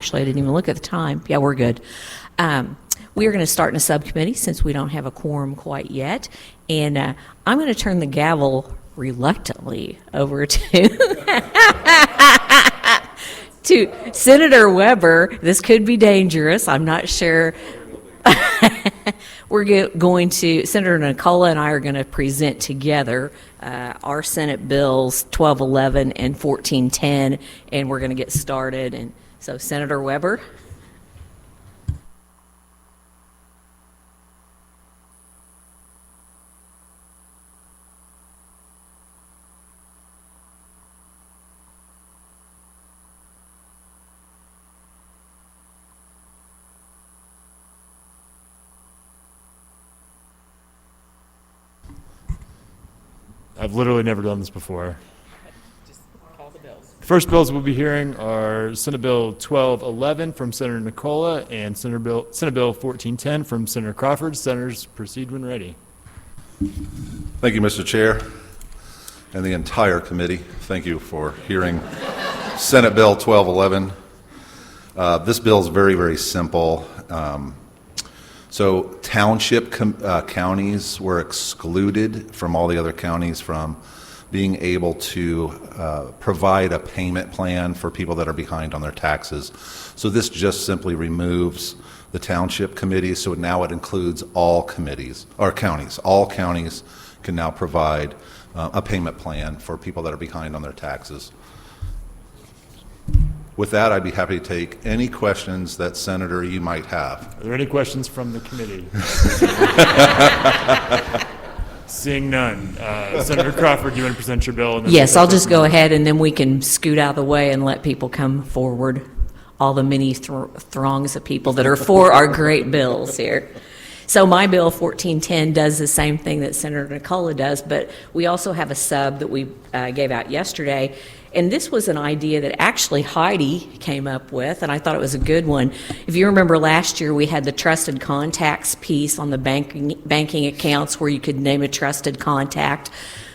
Actually, I didn't even look at the time. Yeah, we're good. We are going to start in a subcommittee since we don't have a quorum quite yet. And I'm going to turn the gavel reluctantly over to to Senator Weber. This could be dangerous. I'm not sure. Senator Nicola and I are going to present together our Senate bills 1211 and 1410, and we're going to get started. And so, Senator Weber. I've literally never done this before. Just call the bills. The first bills we'll be hearing are Senate Bill 1211 from Senator Nicola and Senate Bill 1410 from Senator Crawford. Senators, proceed when ready. Thank you, Mr. Chair, and the entire committee. Thank you for hearing Senate Bill 1211. This bill is very, very simple. So township counties were excluded from all the other counties from being able to provide a payment plan for people that are behind on their taxes. So this just simply removes the township committees, so now it includes all committees, or counties. All counties can now provide a payment plan for people that are behind on their taxes. With that, I'd be happy to take any questions that, Senator, you might have. Are there any questions from the committee? Seeing none. Senator Crawford, do you want to present your bill? Yes, I'll just go ahead and then we can scoot out of the way and let people come forward, all the many throngs of people that are for our great bills here. So my bill 1410 does the same thing that Senator Nicola does, but we also have a sub that we gave out yesterday. And this was an idea that actually Heidi came up with, and I thought it was a good one. If you remember last year, we had the trusted contacts piece on the banking accounts where you could name a trusted contact.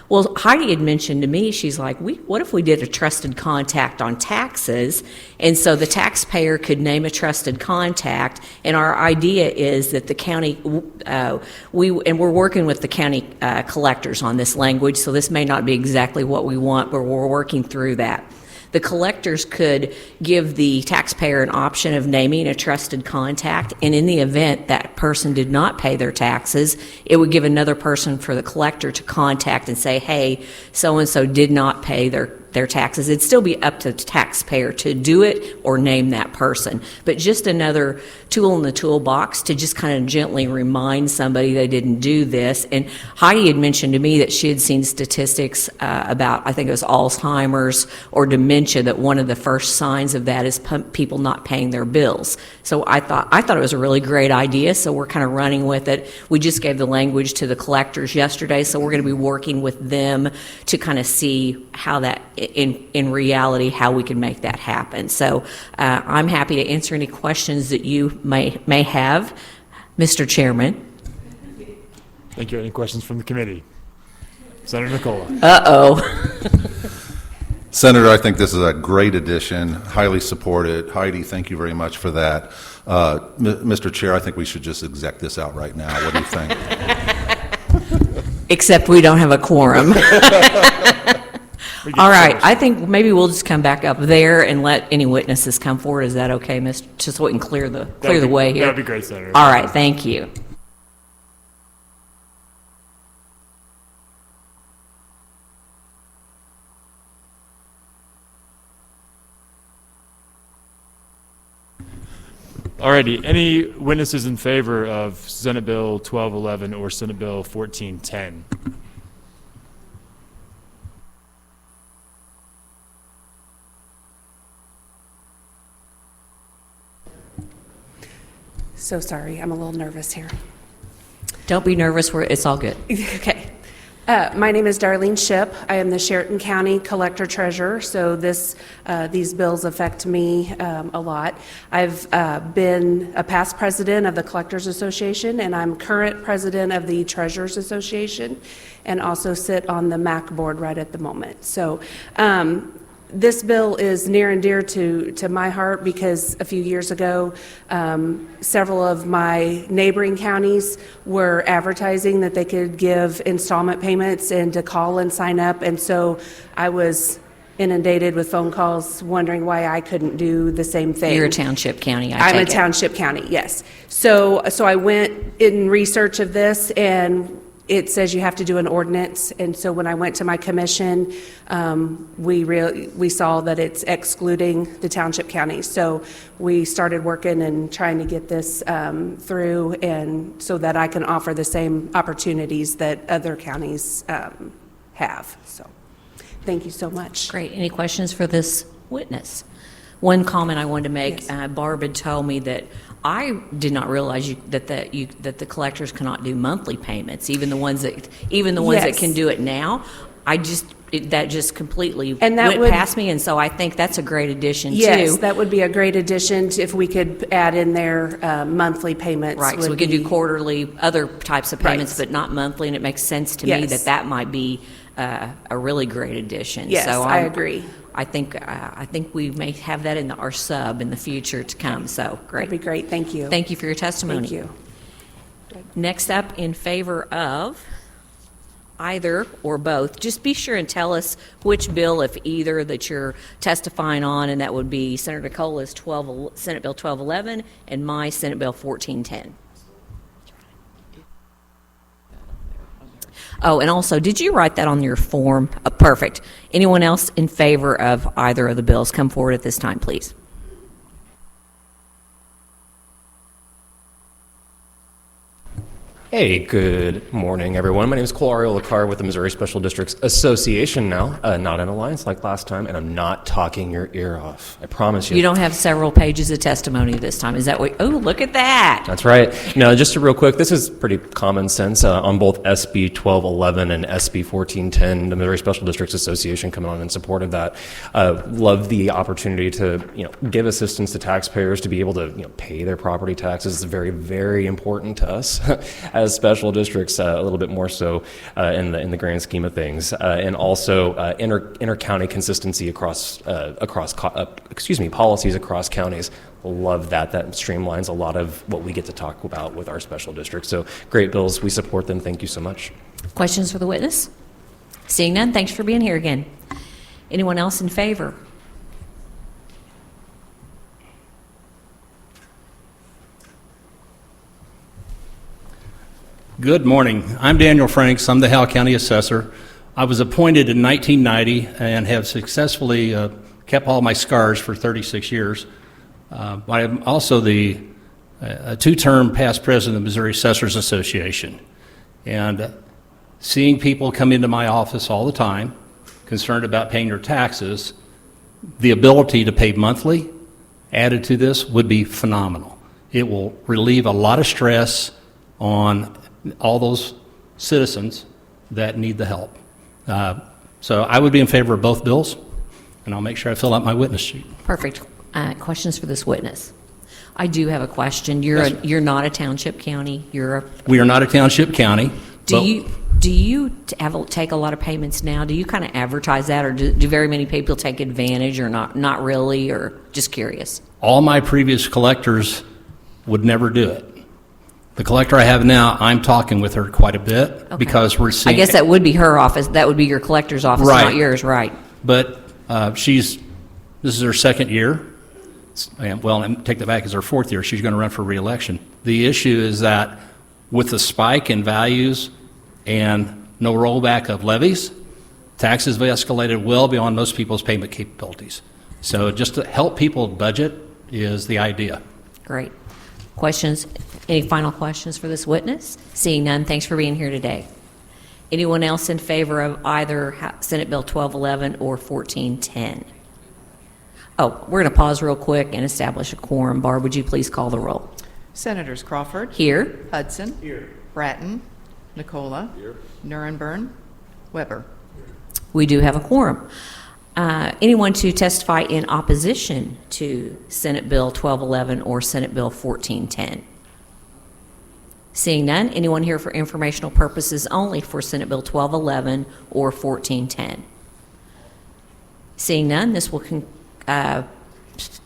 Well, Heidi had mentioned to me, she's like, what if we did a trusted contact on taxes? And so the taxpayer could name a trusted contact. And our idea is that the county, we're working with the county collectors on this language, so this may not be exactly what we want, but we're working through that. The collectors could give the taxpayer an option of naming a trusted contact, and in the event that person did not pay their taxes, it would give another person for the collector to contact and say, hey, so-and-so did not pay their taxes. It'd still be up to the taxpayer to do it or name that person. But just another tool in the toolbox to just kind of gently remind somebody they didn't do this. And Heidi had mentioned to me that she had seen statistics about, I think it was Alzheimer's or dementia, that one of the first signs of that is people not paying their bills. So I thought it was a really great idea, so we're kind of running with it. We just gave the language to the collectors yesterday, so we're going to be working with them to kind of see how that, in reality, how we can make that happen. So I'm happy to answer any questions that you may have, Mr. Chairman. Thank you. Any questions from the committee? Senator Nicola. Senator, I think this is a great addition, highly supported. Heidi, thank you very much for that. Mr. Chair, I think we should just exec this out right now. What do you think? Except we don't have a quorum. All right, I think maybe we'll just come back up there and let any witnesses come forward. Is that okay, Mr.? Just so we can clear the way here. That would be great, Senator. All right, thank you. Alrighty, any witnesses in favor of Senate Bill 1211 or Senate Bill 1410? So sorry, I'm a little nervous here. Don't be nervous, it's all good. Okay. My name is Darlene Shipp. I am the Sheraton County Collector Treasurer, so these bills affect me a lot. I've been a past president of the Collectors Association, and I'm current president of the Treasurers Association, and also sit on the MAC board right at the moment. So This bill is near and dear to my heart because a few years ago, several of my neighboring counties were advertising that they could give installment payments and to call and sign up. And so I was inundated with phone calls wondering why I couldn't do the same thing. You're a township county, I I'm take a it. township county, yes. So I went in research of this, and it says you have to do an ordinance. And so when I went to my commission, we saw that it's excluding the township counties. So we started working and trying to get this through, and so that I can offer the same opportunities that other counties have. So thank you so much. Great. Any questions for this witness? One comment I wanted to make, Yes. Barb had told me that I did not realize that the collectors cannot do monthly payments, even the ones that Yes. can do it now. That just completely And that went would- past me, and so I think that's a great addition too. Yes, that would be a great addition if we could add in their monthly payments. Right, so we would could do be- quarterly, other types of payments, Right. but not monthly, and it makes sense to me Yes. that might be a really great addition. Yes, So I agree. I think we may have that in our sub in the future to come, so great. That'd be great, thank you. Thank you for your testimony. Thank you. Next up, in favor of either or both, just be sure and tell us which bill, if either, that you're testifying on, and that would be Senator Nicola's Senate Bill 1211 and my Senate Bill 1410. Oh, and also, did you write that on your form? Perfect. Anyone else in favor of either of the bills, come forward at this time, please. Hey, good morning, everyone. My name is Colario Lacar with the Missouri Special Districts Association now, not an alliance like last time, and I'm not talking your ear off. I promise you. You don't have several pages of testimony this time. Is that what? Oh, look at that. That's right. Now, just real quick, this is pretty common sense on both SB 1211 and SB 1410. The Missouri Special Districts Association coming on in support of that. Love the opportunity to give assistance to taxpayers to be able to pay their property taxes. It's very, very important to us as special districts, a little bit more so in the grand scheme of things, and also inter-county consistency across policies across counties. Love that. That streamlines a lot of what we get to talk about with our special districts. So great bills. We support them. Thank you so much. Questions for the witness? Seeing none, thanks for being here again. Anyone else in favor? Good morning. I'm Daniel Franks. I'm the Howell County Assessor. I was appointed in 1990 and have successfully kept all my scars for 36 years. I'm also the two-term past president of the Missouri Assessors Association. And seeing people come into my office all the time, concerned about paying their taxes, the ability to pay monthly added to this would be phenomenal. It will relieve a lot of stress on all those citizens that need the help. So I would be in favor of both bills, and I'll make sure I fill out my witness sheet. Perfect. Questions for this witness? I do have a question. You're not a township county. We are not a township county. Do you take a lot of payments now? Do you kind of advertise that, or do very many people take advantage, or not really, or just curious? All my previous collectors would never do it. The collector I have now, I'm talking with her quite a bit because we're seeing... I guess that would be her office. That would be your collector's office, Right. not yours, right? But this is her second year. Well, and take that back, it's her fourth year. She's going to run for re-election. The issue is that with the spike in values and no rollback of levies, taxes have escalated well beyond most people's payment capabilities. So just to help people budget is the idea. Great. Questions? Any final questions for this witness? Seeing none, thanks for being here today. Anyone else in favor of either Senate Bill 1211 or 1410? Oh, we're going to pause real quick and establish a quorum. Barb, would you please call the roll? Senators Crawford. Here. Hudson. Here. Bratton. Nicola. Here. Nurenberg. Weber. We do have a quorum. Anyone to testify in opposition to Senate Bill 1211 or Senate Bill 1410? Seeing none, anyone here for informational purposes only for Senate Bill 1211 or 1410? Seeing none,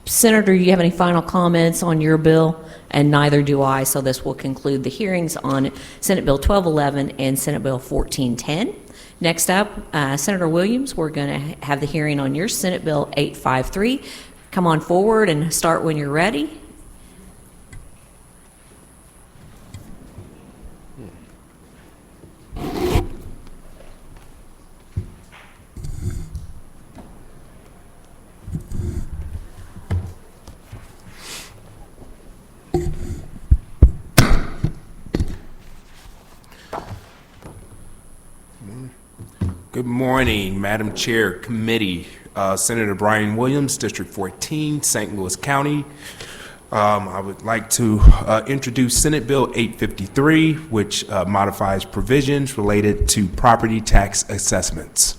Senator, do you have any final comments on your bill? And neither do I, so this will conclude the hearings on Senate Bill 1211 and Senate Bill 1410. Next up, Senator Williams, we're going to have the hearing on your Senate Bill 853. Come on forward and start when you're ready. Good morning, Madam Chair, Committee. Senator Brian Williams, District 14, St. Louis County. I would like to introduce Senate Bill 853, which modifies provisions related to property tax assessments.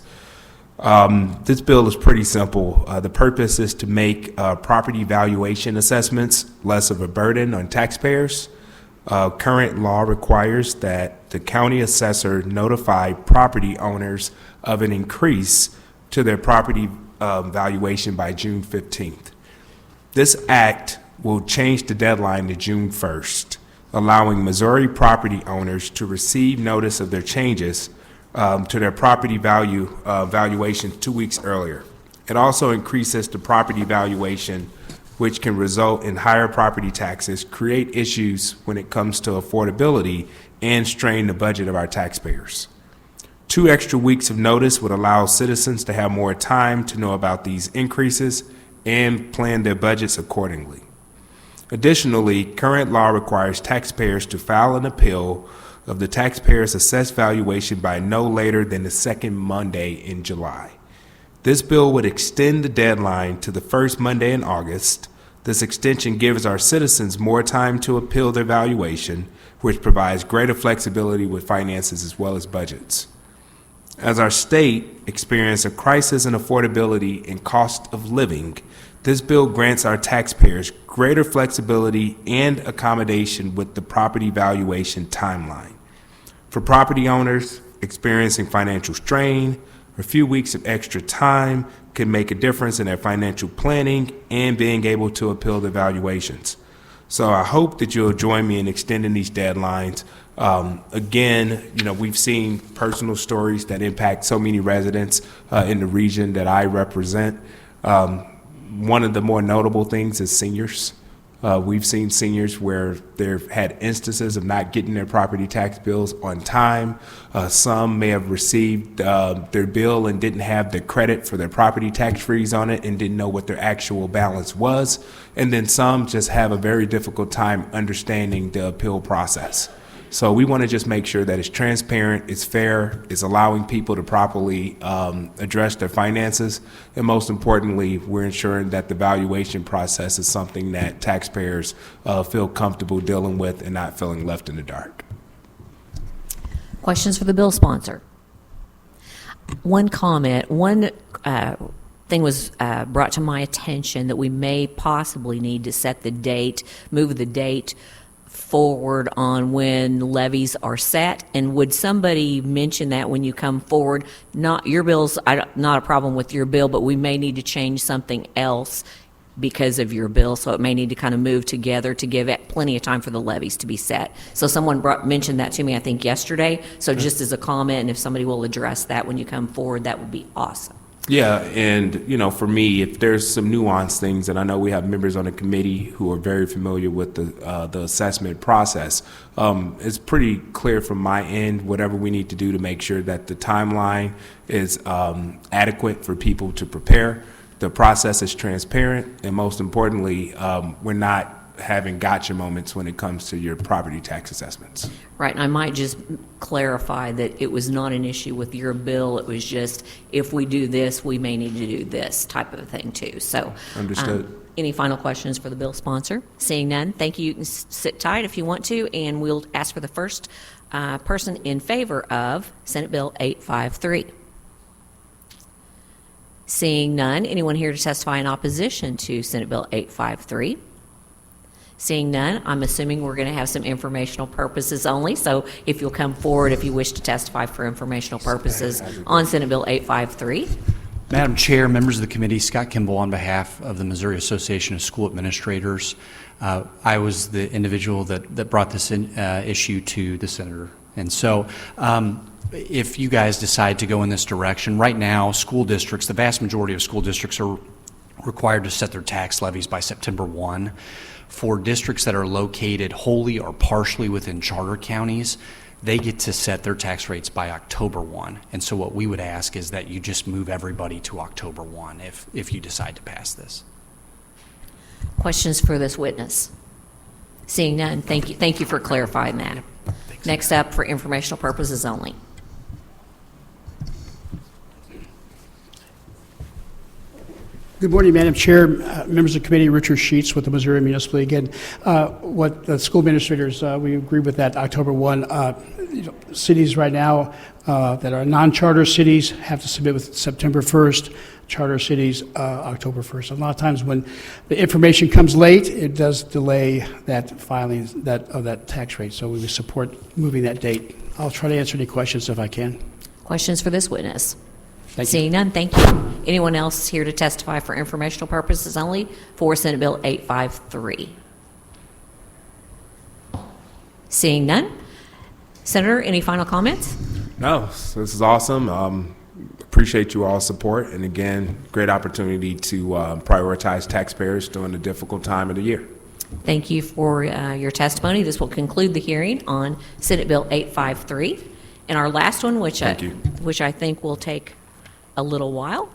This bill is pretty simple. The purpose is to make property valuation assessments less of a burden on taxpayers. Current law requires that the county assessor notify property owners of an increase to their property valuation by June 15th. This act will change the deadline to June 1st, allowing Missouri property owners to receive notice of their changes to their property valuation 2 weeks earlier. It also increases the property valuation, which can result in higher property taxes, create issues when it comes to affordability, and strain the budget of our taxpayers. 2 extra weeks of notice would allow citizens to have more time to know about these increases and plan their budgets accordingly. Additionally, current law requires taxpayers to file an appeal of the taxpayer's assessed valuation by no later than the second Monday in July. This bill would extend the deadline to the first Monday in August. This extension gives our citizens more time to appeal their valuation, which provides greater flexibility with finances as well as budgets. As our state experiences a crisis in affordability and cost of living, this bill grants our taxpayers greater flexibility and accommodation with the property valuation timeline. For property owners experiencing financial strain, a few weeks of extra time can make a difference in their financial planning and being able to appeal their valuations. So I hope that you'll join me in extending these deadlines. Again, we've seen personal stories that impact so many residents in the region that I represent. One of the more notable things is seniors. We've seen seniors where they've had instances of not getting their property tax bills on time. Some may have received their bill and didn't have the credit for their property tax freeze on it and didn't know what their actual balance was. And then some just have a very difficult time understanding the appeal process. So we want to just make sure that it's transparent, it's fair, it's allowing people to properly address their finances, and most importantly, we're ensuring that the valuation process is something that taxpayers feel comfortable dealing with and not feeling left in the dark. Questions for the bill sponsor? One comment, one thing was brought to my attention that we may possibly need to set the date, move the date forward on when levies are set, and would somebody mention that when you come forward? Not your bills, not a problem with your bill, but we may need to change something else because of your bill, so it may need to kind of move together to give it plenty of time for the levies to be set. So someone mentioned that to me, I think yesterday, so just as a comment, and if somebody will address that when you come forward, that would be awesome. Yeah, and for me, if there's some nuanced things, and I know we have members on the committee who are very familiar with the assessment process, it's pretty clear from my end whatever we need to do to make sure that the timeline is adequate for people to prepare. The process is transparent, and most importantly, we're not having gotcha moments when it comes to your property tax assessments. Right, and I might just clarify that it was not an issue with your bill, it was just, if we do this, we may need to do this type of a thing too. So, Understood. Any final questions for the bill sponsor? Seeing none, thank you. You can sit tight if you want to, and we'll ask for the first person in favor of Senate Bill 853. Seeing none, anyone here to testify in opposition to Senate Bill 853? Seeing none, I'm assuming we're going to have some informational purposes only, so if you'll come forward if you wish to testify for informational purposes on Senate Bill 853. Madam Chair, members of the committee, Scott Kimball on behalf of the Missouri Association of School Administrators. I was the individual that brought this issue to the senator. And so if you guys decide to go in this direction, right now school districts, the vast majority of school districts are required to set their tax levies by September 1. For districts that are located wholly or partially within charter counties, they get to set their tax rates by October 1. And so what we would ask is that you just move everybody to October 1 if you decide to pass this. Questions for this witness? Seeing none, thank you for clarifying that. Next up, for informational purposes only. Good morning, Madam Chair, members of the committee. Richard Sheets with the Missouri Municipal League. Again, what the school administrators, we agree with that October 1. Cities right now that are non-charter cities have to submit with September 1st. Charter cities, October 1st. A lot of times when the information comes late, it does delay that filing of that tax rate. So we would support moving that date. I'll try to answer any questions if I can. Questions for this witness? Thank you. Seeing none, thank you. Anyone else here to testify for informational purposes only for Senate Bill 853? Seeing none. Senator, any final comments? No, this is awesome. Appreciate you all's support, and again, great opportunity to prioritize taxpayers during a difficult time of the year. Thank you for your testimony. This will conclude the hearing on Senate Bill 853. And our last one, which I think will take a little while.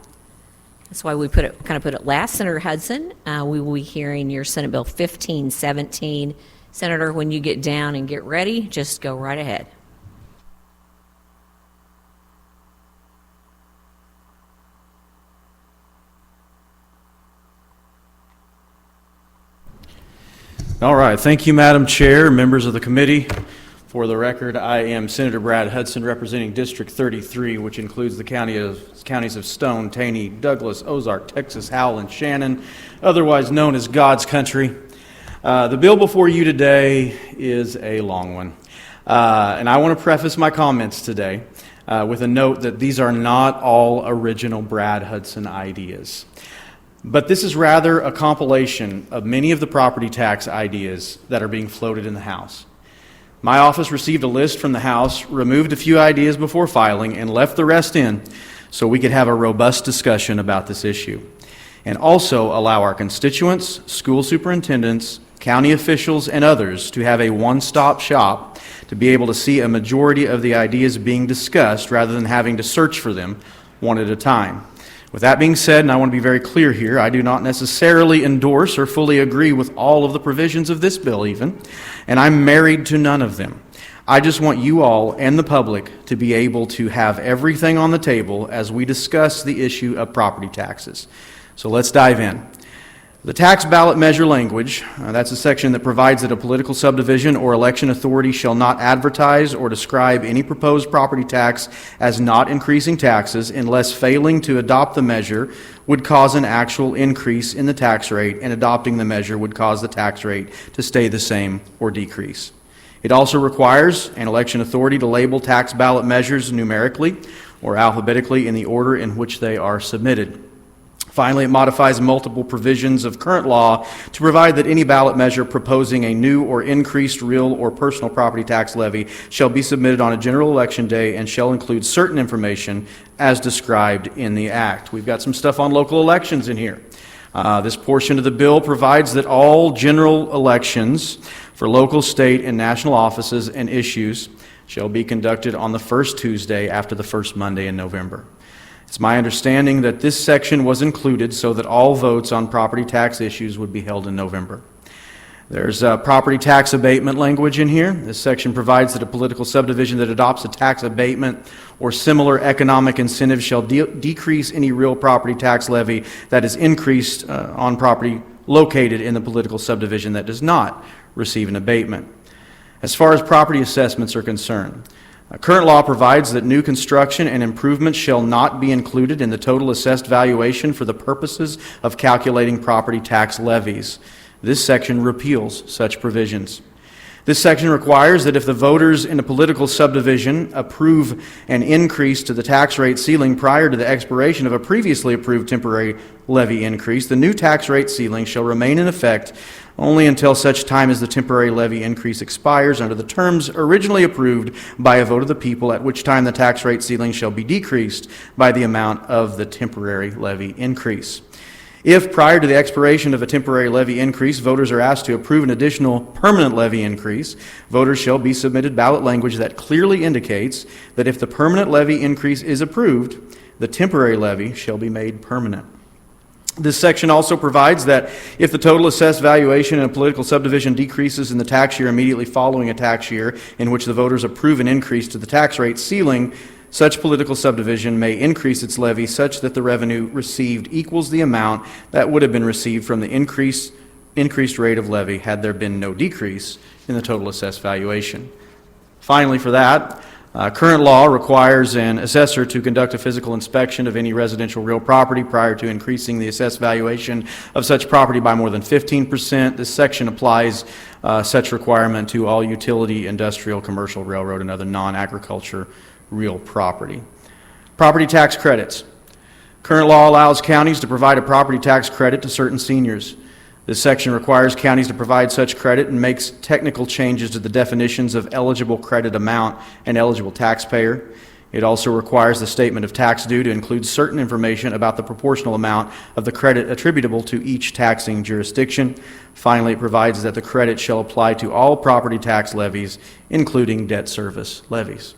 That's why we put it last. Senator Hudson, we will be hearing your Senate Bill 1517. Senator, when you get down and get ready, just go right ahead. All right. Thank you, Madam Chair, members of the committee. For the record, I am Senator Brad Hudson, representing District 33, which includes the counties of Stone, Taney, Douglas, Ozark, Texas, Howell, and Shannon, otherwise known as God's country. The bill before you today is a long one. And I want to preface my comments today with a note that these are not all original Brad Hudson ideas. But this is rather a compilation of many of the property tax ideas that are being floated in the House. My office received a list from the House, removed a few ideas before filing, and left the rest in so we could have a robust discussion about this issue, and also allow our constituents, school superintendents, county officials, and others to have a one-stop shop to be able to see a majority of the ideas being discussed rather than having to search for them one at a time. With that being said, and I want to be very clear here, I do not necessarily endorse or fully agree with all of the provisions of this bill even, and I'm married to none of them. I just want you all and the public to be able to have everything on the table as we discuss the issue of property taxes. So let's dive in. The tax ballot measure language, that's a section that provides that a political subdivision or election authority shall not advertise or describe any proposed property tax as not increasing taxes unless failing to adopt the measure would cause an actual increase in the tax rate, and adopting the measure would cause the tax rate to stay the same or decrease. It also requires an election authority to label tax ballot measures numerically or alphabetically in the order in which they are submitted. Finally, it modifies multiple provisions of current law to provide that any ballot measure proposing a new or increased real or personal property tax levy shall be submitted on a general election day and shall include certain information as described in the Act. We've got some stuff on local elections in here. This portion of the bill provides that all general elections for local, state, and national offices and issues shall be conducted on the first Tuesday after the first Monday in November. It's my understanding that this section was included so that all votes on property tax issues would be held in November. There's property tax abatement language in here. This section provides that a political subdivision that adopts a tax abatement or similar economic incentive shall decrease any real property tax levy that is increased on property located in the political subdivision that does not receive an abatement. As far as property assessments are concerned, current law provides that new construction and improvements shall not be included in the total assessed valuation for the purposes of calculating property tax levies. This section repeals such provisions. This section requires that if the voters in a political subdivision approve an increase to the tax rate ceiling prior to the expiration of a previously approved temporary levy increase, the new tax rate ceiling shall remain in effect only until such time as the temporary levy increase expires under the terms originally approved by a vote of the people, at which time the tax rate ceiling shall be decreased by the amount of the temporary levy increase. If, prior to the expiration of a temporary levy increase, voters are asked to approve an additional permanent levy increase, voters shall be submitted ballot language that clearly indicates that if the permanent levy increase is approved, the temporary levy shall be made permanent. This section also provides that if the total assessed valuation in a political subdivision decreases in the tax year immediately following a tax year in which the voters approve an increase to the tax rate ceiling, such political subdivision may increase its levy such that the revenue received equals the amount that would have been received from the increased rate of levy had there been no decrease in the total assessed valuation. Finally, for that, current law requires an assessor to conduct a physical inspection of any residential real property prior to increasing the assessed valuation of such property by more than 15%. This section applies such requirement to all utility, industrial, commercial, railroad, and other non-agriculture real property. Property tax credits. Current law allows counties to provide a property tax credit to certain seniors. This section requires counties to provide such credit and makes technical changes to the definitions of eligible credit amount and eligible taxpayer. It also requires the statement of tax due to include certain information about the proportional amount of the credit attributable to each taxing jurisdiction. Finally, it provides that the credit shall apply to all property tax levies, including debt service levies.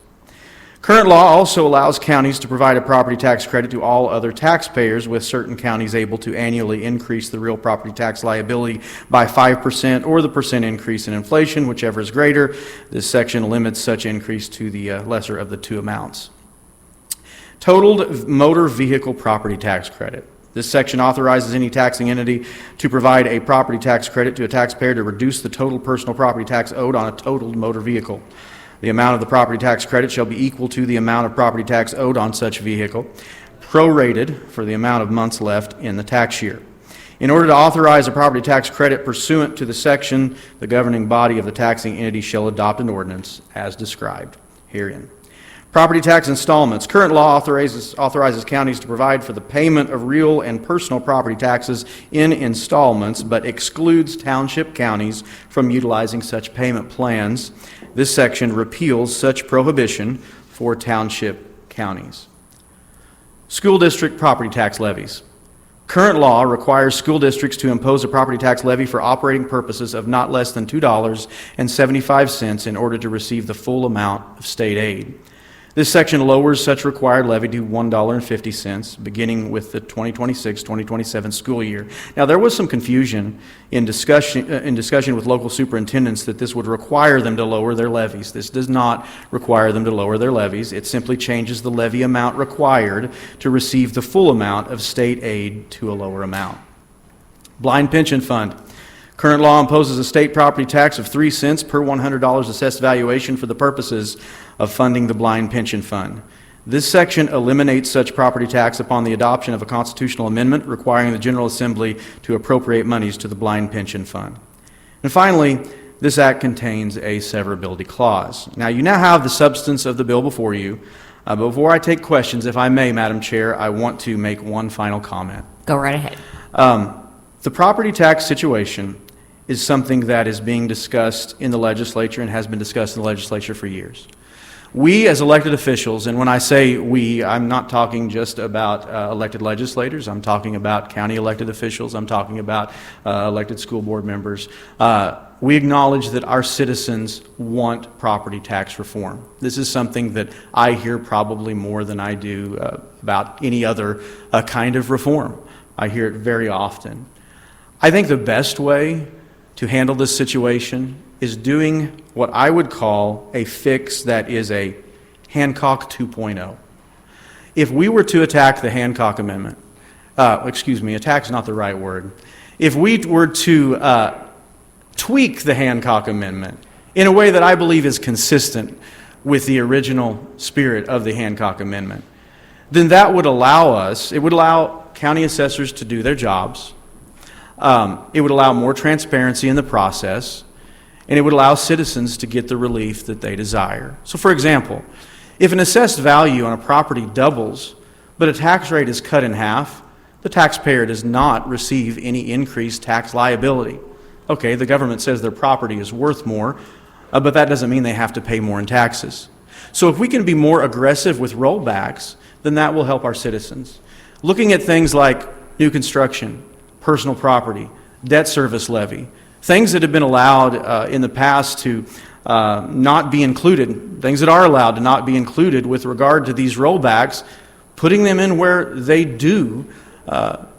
Current law also allows counties to provide a property tax credit to all other taxpayers, with certain counties able to annually increase the real property tax liability by 5% or the percent increase in inflation, whichever is greater. This section limits such increase to the lesser of the two amounts. Totaled motor vehicle property tax credit. This section authorizes any taxing entity to provide a property tax credit to a taxpayer to reduce the total personal property tax owed on a totaled motor vehicle. The amount of the property tax credit shall be equal to the amount of property tax owed on such vehicle, prorated for the amount of months left in the tax year. In order to authorize a property tax credit pursuant to the section, the governing body of the taxing entity shall adopt an ordinance as described herein. Property tax installments. Current law authorizes counties to provide for the payment of real and personal property taxes in installments, but excludes township counties from utilizing such payment plans. This section repeals such prohibition for township counties. School district property tax levies. Current law requires school districts to impose a property tax levy for operating purposes of not less than $2.75 in order to receive the full amount of state aid. This section lowers such required levy to $1.50, beginning with the 2026-2027 school year. Now, there was some confusion in discussion with local superintendents that this would require them to lower their levies. This does not require them to lower their levies. It simply changes the levy amount required to receive the full amount of state aid to a lower amount. Blind pension fund. Current law imposes a state property tax of 3 cents per $100 assessed valuation for the purposes of funding the blind pension fund. This section eliminates such property tax upon the adoption of a constitutional amendment requiring the General Assembly to appropriate monies to the blind pension fund. And finally, this act contains a severability clause. Now, you now have the substance of the bill before you. Before I take questions, if I may, Madam Chair, I want to make one final comment. Go right ahead. The property tax situation is something that is being discussed in the legislature and has been discussed in the legislature for years. We as elected officials, and when I say we, I'm not talking just about elected legislators, I'm talking about county elected officials, I'm talking about elected school board members. We acknowledge that our citizens want property tax reform. This is something that I hear probably more than I do about any other kind of reform. I hear it very often. I think the best way to handle this situation is doing what I would call a fix that is a Hancock 2.0. If we were to attack the Hancock Amendment, attack's not the right word. If we were to tweak the Hancock Amendment in a way that I believe is consistent with the original spirit of the Hancock Amendment, then that would allow county assessors to do their jobs. It would allow more transparency in the process. and it would allow citizens to get the relief that they desire. So for example, if an assessed value on a property doubles, but a tax rate is cut in half, the taxpayer does not receive any increased tax liability. Okay, the government says their property is worth more, but that doesn't mean they have to pay more in taxes. So if we can be more aggressive with rollbacks, then that will help our citizens. Looking at things like new construction, personal property, debt service levy, things that have been allowed in the past to not be included, things that are allowed to not be included with regard to these rollbacks, putting them in where they do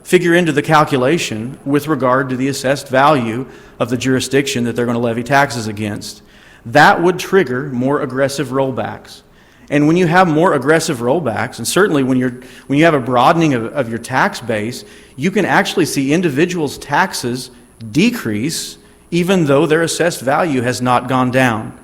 figure into the calculation with regard to the assessed value of the jurisdiction that they're going to levy taxes against. That would trigger more aggressive rollbacks. And when you have more aggressive rollbacks, and certainly when you have a broadening of your tax base, you can actually see individuals' taxes decrease even though their assessed value has not gone down.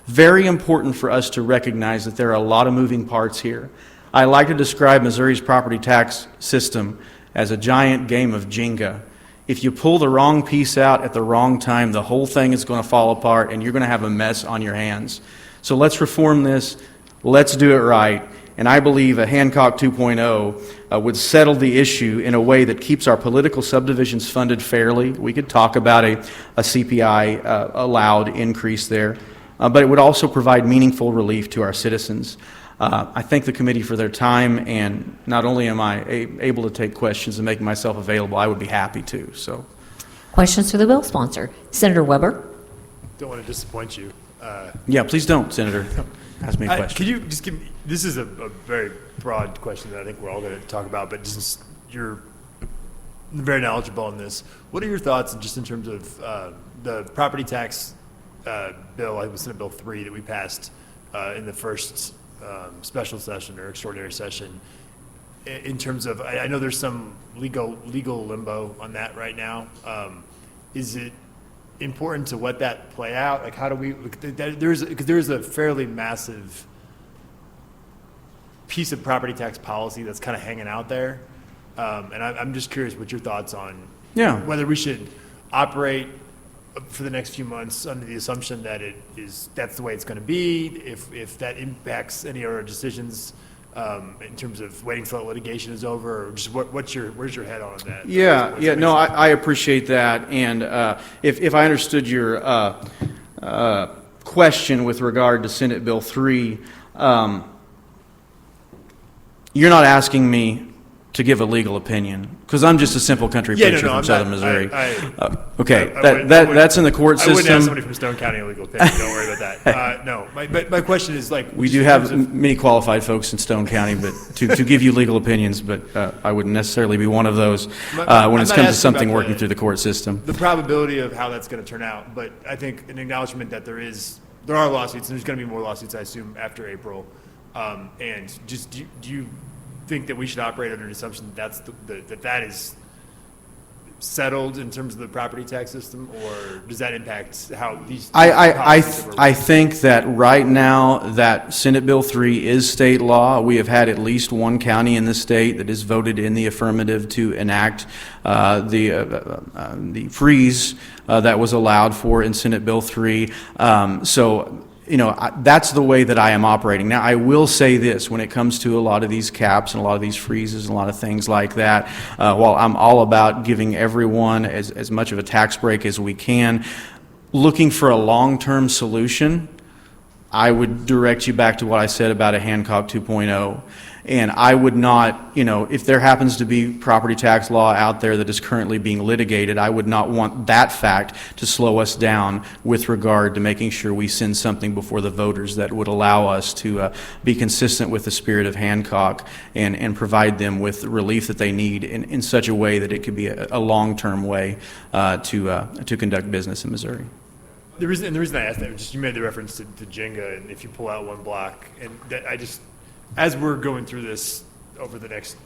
Very important for us to recognize that there are a lot of moving parts here. I like to describe Missouri's property tax system as a giant game of Jenga. If you pull the wrong piece out at the wrong time, the whole thing is going to fall apart and you're going to have a mess on your hands. So let's reform this. Let's do it right. And I believe a Hancock 2.0 would settle the issue in a way that keeps our political subdivisions funded fairly. We could talk about a CPI allowed increase there, but it would also provide meaningful relief to our citizens. I thank the committee for their time, and not only am I able to take questions and make myself available, I would be happy to. So, Questions for the bill sponsor? Senator Weber? Don't want to disappoint you. yeah, please don't, Senator. Ask me a question. Could you just give me, this is a very broad question that I think we're all going to talk about, but just you're very knowledgeable on this. What are your thoughts just in terms of the property tax bill, I think it was Senate Bill 3 that we passed in the first special session or extraordinary session, in terms of, I know there's some legal limbo on that right now. Is it important to let that play out? Like, how do we, because there's a fairly massive piece of property tax policy that's kind of hanging out there. And I'm just curious what your thoughts on whether we should operate for the next few months under the assumption that that's the way it's going to be, if that impacts any of our decisions in terms of waiting till litigation is over, or just where's your head on that? No, I appreciate that, and if I understood your question with regard to Senate Bill 3, you're not asking me to give a legal opinion, because I'm just a simple country preacher from Southern Missouri. That's in the court system. I wouldn't ask somebody from Stone County a legal opinion. Don't worry about that. No, my question is, like, we do have many qualified folks in Stone County, but to give you legal opinions, but I wouldn't necessarily be one of those when it comes to something working through the court system. The probability of how that's going to turn out, but I think an acknowledgement that there are lawsuits, and there's going to be more lawsuits, I assume, after April. And just do you think that we should operate under an assumption that is settled in terms of the property tax system, or does that impact how these? I think that right now that Senate Bill 3 is state law. We have had at least one county in the state that has voted in the affirmative to enact the freeze that was allowed for in Senate Bill 3. That's the way that I am operating. Now, I will say this, when it comes to a lot of these caps and a lot of these freezes and a lot of things like that, while I'm all about giving everyone as much of a tax break as we can, looking for a long-term solution, I would direct you back to what I said about a Hancock 2.0. And I would not, if there happens to be property tax law out there that is currently being litigated, I would not want that fact to slow us down with regard to making sure we send something before the voters that would allow us to be consistent with the spirit of Hancock and provide them with the relief that they need in such a way that it could be a long-term way to conduct business in Missouri. The reason I asked that was just you made the reference to Jenga, and if you pull out one block, and that as we're going through this over the next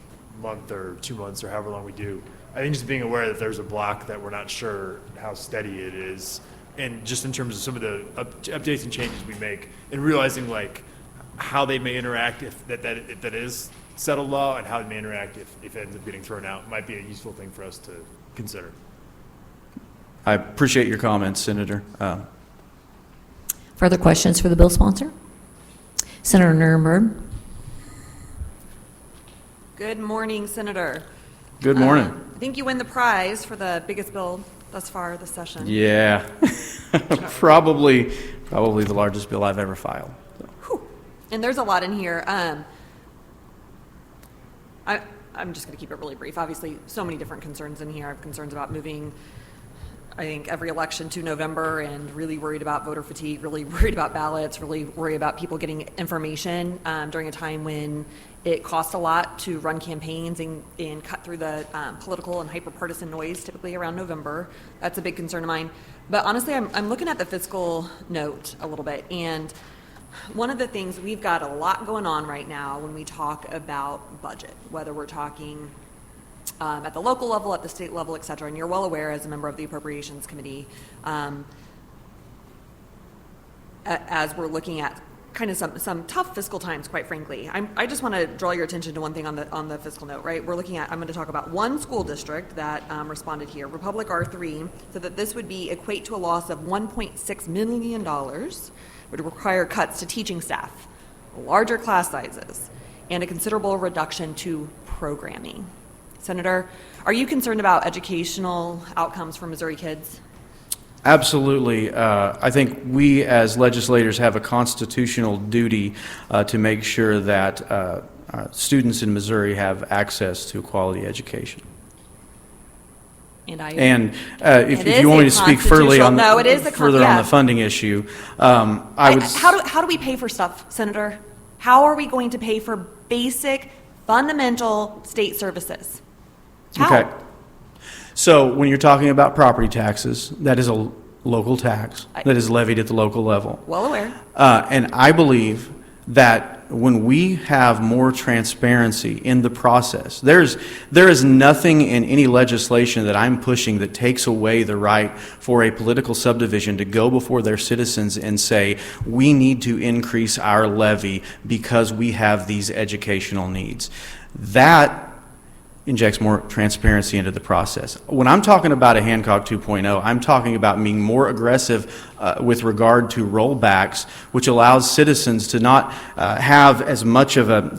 month or 2 months or however long we do, I think just being aware that there's a block that we're not sure how steady it is, and just in terms of some of the updates and changes we make, and realizing like how they may interact if that is settled law, and how they may interact if it ends up getting thrown out, might be a useful thing for us to consider. I appreciate your comments, Senator. Further questions for the bill sponsor? Senator Nirenberg. Good morning, Senator. Good morning. I think you win the prize for the biggest bill thus far this session. Yeah, probably the largest bill I've ever filed. Whew. And there's a lot in here. I'm just going to keep it really brief. Obviously, so many different concerns in here. I have concerns about moving, I think, every election to November, and really worried about voter fatigue, really worried about ballots, really worried about people getting information during a time when it costs a lot to run campaigns and cut through the political and hyper-partisan noise typically around November. That's a big concern of mine. But honestly, I'm looking at the fiscal note a little bit, and one of the things, we've got a lot going on right now when we talk about budget, whether we're talking at the local level, at the state level, et cetera, and you're well aware as a member of the Appropriations Committee, as we're looking at kind of some tough fiscal times, quite frankly. I just want to draw your attention to one thing on the fiscal note, right? We're looking at, I'm going to talk about one school district that responded here, Republic R3, so that this would equate to a loss of $1.6 million, would require cuts to teaching staff, larger class sizes, and a considerable reduction to programming. Senator, are you concerned about educational outcomes for Missouri kids? Absolutely. I think we as legislators have a constitutional duty to make sure that students in Missouri have access to a quality education. And if you want me to speak further on on the funding issue, how do we pay for stuff, Senator? How are we going to pay for basic, fundamental state services? How? Okay. So when you're talking about property taxes, that is a local tax that is levied at the local level. Well aware. And I believe that when we have more transparency in the process, there is nothing in any legislation that I'm pushing that takes away the right for a political subdivision to go before their citizens and say, we need to increase our levy because we have these educational needs. That injects more transparency into the process. When I'm talking about a Hancock 2.0, I'm talking about being more aggressive with regard to rollbacks, which allows citizens to not have as much of a,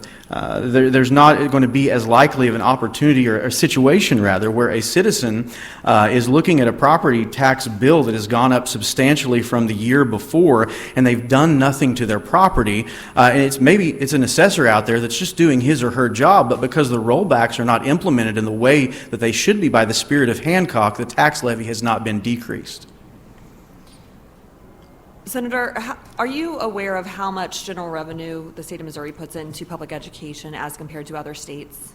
there's not going to be as likely of an opportunity or a situation, rather, where a citizen is looking at a property tax bill that has gone up substantially from the year before, and they've done nothing to their property, and it's an assessor out there that's just doing his or her job, but because the rollbacks are not implemented in the way that they should be by the spirit of Hancock, the tax levy has not been decreased. Senator, are you aware of how much general revenue the state of Missouri puts into public education as compared to other states?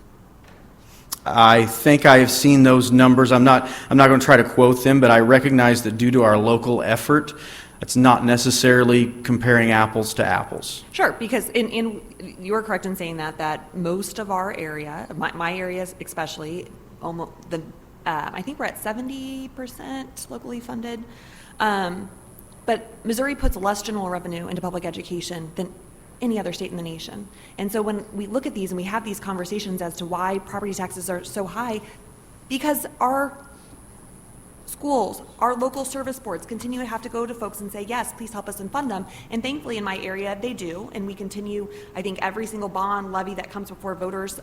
I think I have seen those numbers. I'm not going to try to quote them, but I recognize that due to our local effort, it's not necessarily comparing apples to apples. Sure, because you are correct in saying that most of our area, my areas especially, almost I think we're at 70% locally funded. But Missouri puts less general revenue into public education than any other state in the nation. And so when we look at these and we have these conversations as to why property taxes are so high, because our schools, our local service boards continue to have to go to folks and say, yes, please help us and fund them. And thankfully in my area, they do. And we continue, I think, every single bond levy that comes before voters.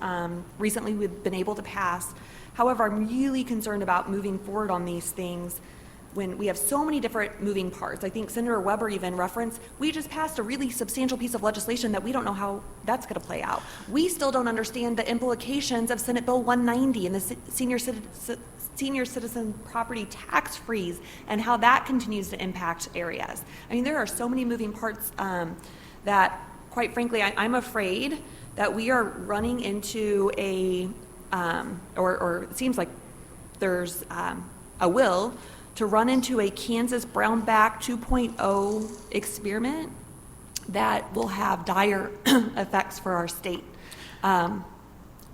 Recently, we've been able to pass. However, I'm really concerned about moving forward on these things when we have so many different moving parts. I think Senator Weber even referenced, we just passed a really substantial piece of legislation that we don't know how that's going to play out. We still don't understand the implications of Senate Bill 190 and the senior citizen property tax freeze and how that continues to impact areas. I mean, there are so many moving parts that, quite frankly, I'm afraid that we are running into or it seems like there's a will to run into a Kansas Brownback 2.0 experiment that will have dire effects for our state.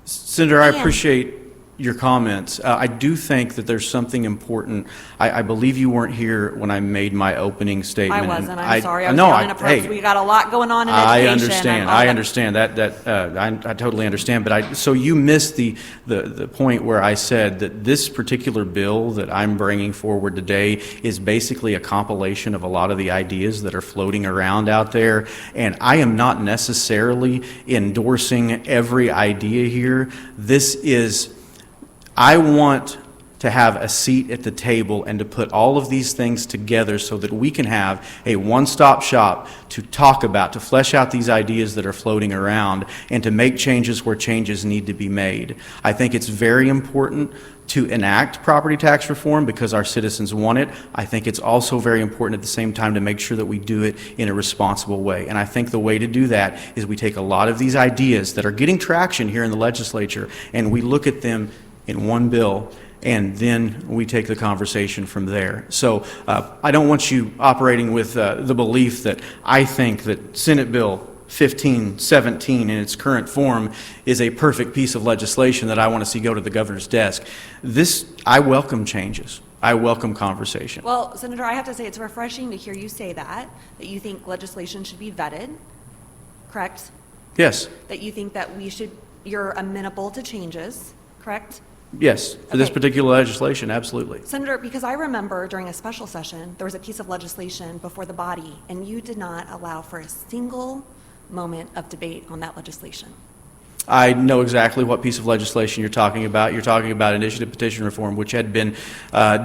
Senator, I appreciate your comments. I do think that there's something important. I believe you weren't here when I made my opening statement. I wasn't. I'm sorry. I was no, down in a press. hey, We got a lot going on in I education. understand. I understand that. I totally understand. But so you missed the point where I said that this particular bill that I'm bringing forward today is basically a compilation of a lot of the ideas that are floating around out there. And I am not necessarily endorsing every idea here. I want to have a seat at the table and to put all of these things together so that we can have a one-stop shop to talk about, to flesh out these ideas that are floating around, and to make changes where changes need to be made. I think it's very important to enact property tax reform because our citizens want it. I think it's also very important at the same time to make sure that we do it in a responsible way. And I think the way to do that is we take a lot of these ideas that are getting traction here in the legislature and we look at them in one bill, and then we take the conversation from there. So I don't want you operating with the belief that I think that Senate Bill 1517 in its current form is a perfect piece of legislation that I want to see go to the governor's desk. I welcome changes. I welcome conversation. Well, Senator, I have to say it's refreshing to hear you say that you think legislation should be vetted, correct? Yes. That you think that you're amenable to changes, correct? Yes, for this Okay. particular legislation, absolutely. Senator, because I remember during a special session, there was a piece of legislation before the body, and you did not allow for a single moment of debate on that legislation. I know exactly what piece of legislation you're talking about. You're talking about initiative petition reform, which had been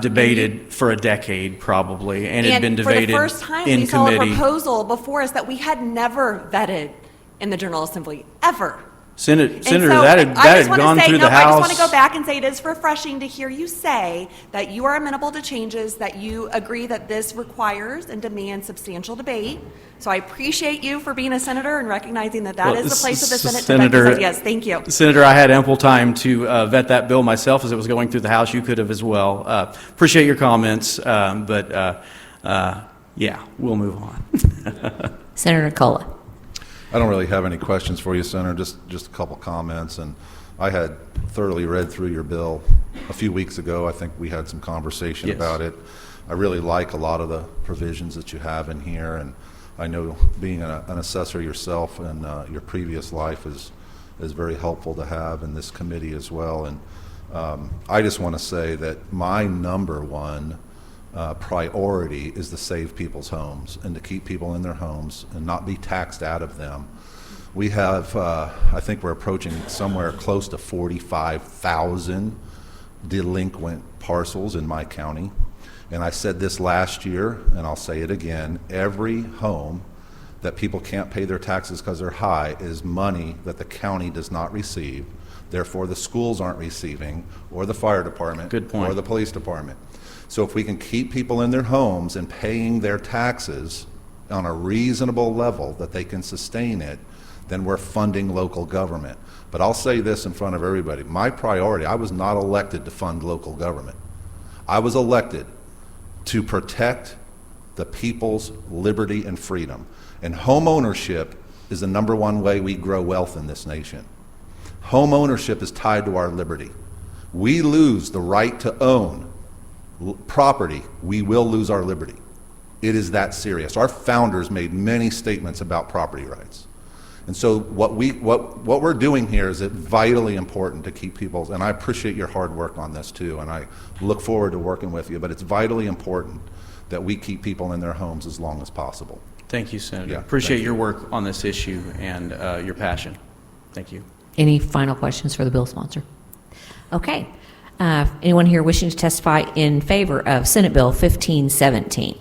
debated for a decade probably, and had been debated in committee. For the first time, we saw a proposal before us that we had never vetted in the General Assembly, ever. Senator, And so that had gone through the House. I just want to go back and say it is refreshing to hear you say that you are amenable to changes, that you agree that this requires and demands substantial debate. So I appreciate you for being a senator and recognizing that Well, is the place of the Senate Senator, to vet these. Yes, thank you. Senator, I had ample time to vet that bill myself as it was going through the House. You could have as well. Appreciate your comments, but yeah, we'll move on. Senator Nicola. I don't really have any questions for you, Senator, just a couple comments. And I had thoroughly read through your bill a few weeks ago. I think we had some conversation Yes. about it. I really like a lot of the provisions that you have in here, and I know being an assessor yourself in your previous life is very helpful to have in this committee as well. And I just want to say that my number one priority is to save people's homes and to keep people in their homes and not be taxed out of them. We have, I think we're approaching somewhere close to 45,000 delinquent parcels in my county. And I said this last year, and I'll say it again, every home that people can't pay their taxes because they're high is money that the county does not receive. Therefore, the schools aren't receiving, or the fire department, Good point. or the police department. So if we can keep people in their homes and paying their taxes on a reasonable level that they can sustain it, then we're funding local government. But I'll say this in front of everybody. My priority, I was not elected to fund local government. I was elected to protect the people's liberty and freedom. And home ownership is the number one way we grow wealth in this nation. Home ownership is tied to our liberty. We lose the right to own property, we will lose our liberty. It is that serious. Our founders made many statements about property rights. And so what we're doing here is vitally important to keep people, and I appreciate your hard work on this too, and I look forward to working with you, but it's vitally important that we keep people in their homes as long as possible. Thank you, Senator. Yeah, Appreciate thank your work on this issue and your passion. Thank you. Any final questions for the bill sponsor? Okay. Anyone here wishing to testify in favor of Senate Bill 1517?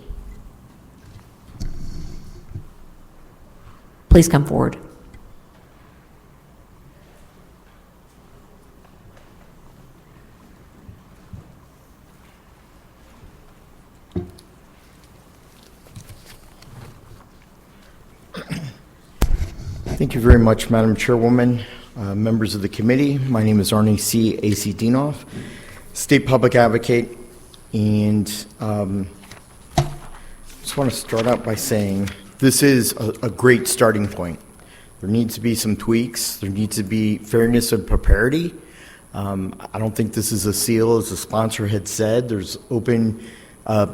Please come forward. Thank you very much, Madam Chairwoman, members of the committee. My name is Arnie C. A.C. Dienoff, State Public Advocate, and just want to start out by saying this is a great starting point. There needs to be some tweaks. There needs to be fairness and propriety. I don't think this is a seal, as the sponsor had said. There's open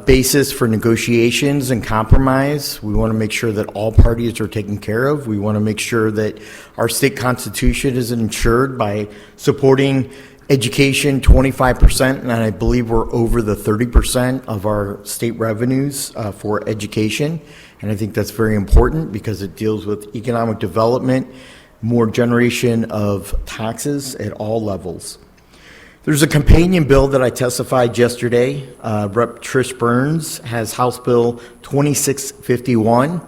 basis for negotiations and compromise. We want to make sure that all parties are taken care of. We want to make sure that our state constitution is ensured by supporting education 25%, and I believe we're over the 30% of our state revenues for education. And I think that's very important because it deals with economic development, more generation of taxes at all levels. There's a companion bill that I testified yesterday. Rep. Trish Burns has House Bill 2651.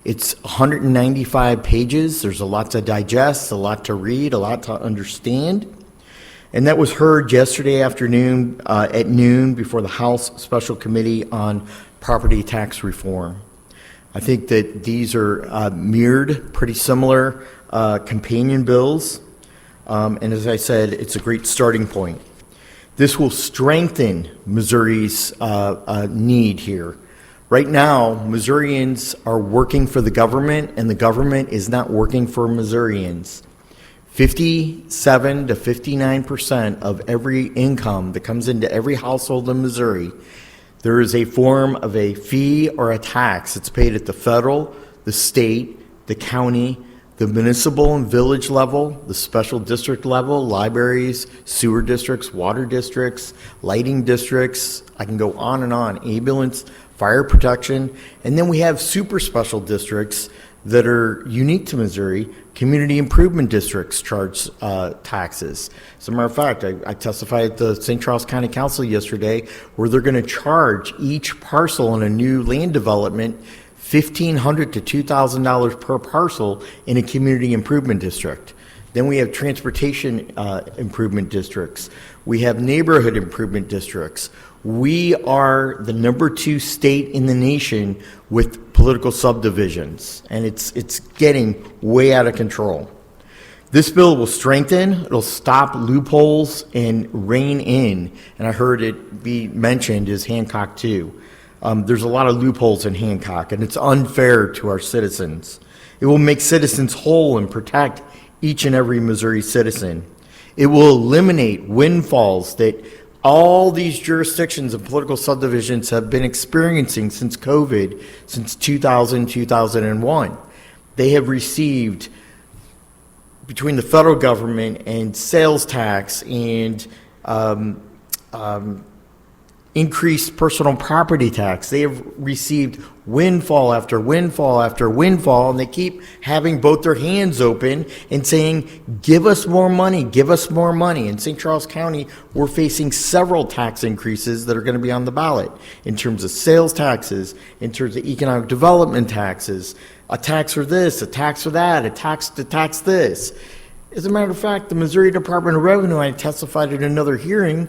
It's 195 pages. There's a lot to digest, a lot to read, a lot to understand. And that was heard yesterday afternoon at noon before the House Special Committee on Property Tax Reform. I think that these are mirrored, pretty similar companion bills. And as I said, it's a great starting point. This will strengthen Missouri's need here. Right now, Missourians are working for the government, and the government is not working for Missourians. 57 to 59% of every income that comes into every household in Missouri, there is a form of a fee or a tax. It's paid at the federal, the state, the county, the municipal and village level, the special district level, libraries, sewer districts, water districts, lighting districts. I can go on and on. Ambulance, fire protection. And then we have super special districts that are unique to Missouri. Community improvement districts charge taxes. As a matter of fact, I testified at the St. Charles County Council yesterday where they're going to charge each parcel in a new land development $1,500 to $2,000 per parcel in a community improvement district. Then we have transportation improvement districts. We have neighborhood improvement districts. We are the #2 state in the nation with political subdivisions, and it's getting way out of control. This bill will strengthen, it'll stop loopholes and rein in, and I heard it be mentioned as Hancock too. There's a lot of loopholes in Hancock, and it's unfair to our citizens. It will make citizens whole and protect each and every Missouri citizen. It will eliminate windfalls that all these jurisdictions and political subdivisions have been experiencing since COVID, since 2000, 2001. They have received, between the federal government and sales tax and increased personal property tax, they have received windfall after windfall after windfall, and they keep having both their hands open and saying, give us more money, give us more money. In St. Charles County, we're facing several tax increases that are going to be on the ballot in terms of sales taxes, in terms of economic development taxes, a tax for this, a tax for that, a tax to tax this. As a matter of fact, the Missouri Department of Revenue, I testified at another hearing,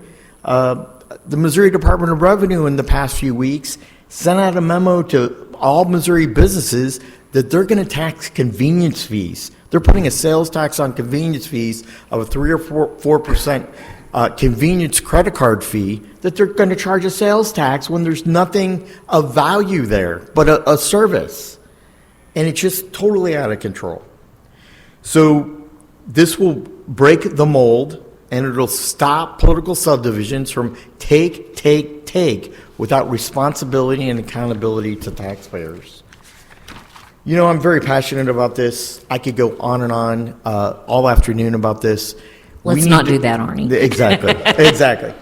the Missouri Department of Revenue in the past few weeks sent out a memo to all Missouri businesses that they're going to tax convenience fees. They're putting a sales tax on convenience fees of a 3 or 4% convenience credit card fee, that they're going to charge a sales tax when there's nothing of value there but a service. And it's just totally out of control. So this will break the mold, and it'll stop political subdivisions from take without responsibility and accountability to taxpayers. You know, I'm very passionate about this. I could go on and on all afternoon about this. Let's not do that, Arnie. Exactly, exactly.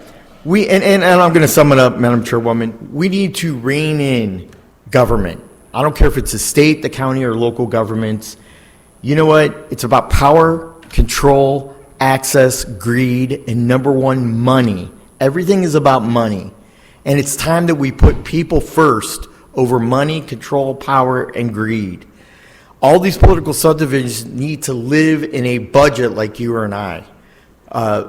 And I'm going to sum it up, Madam Chairwoman. We need to rein in government. I don't care if it's the state, the county, or local governments. You know what? It's about power, control, access, greed, and #1, money. Everything is about money. And it's time that we put people first over money, control, power, and greed. All these political subdivisions need to live in a budget like you and I.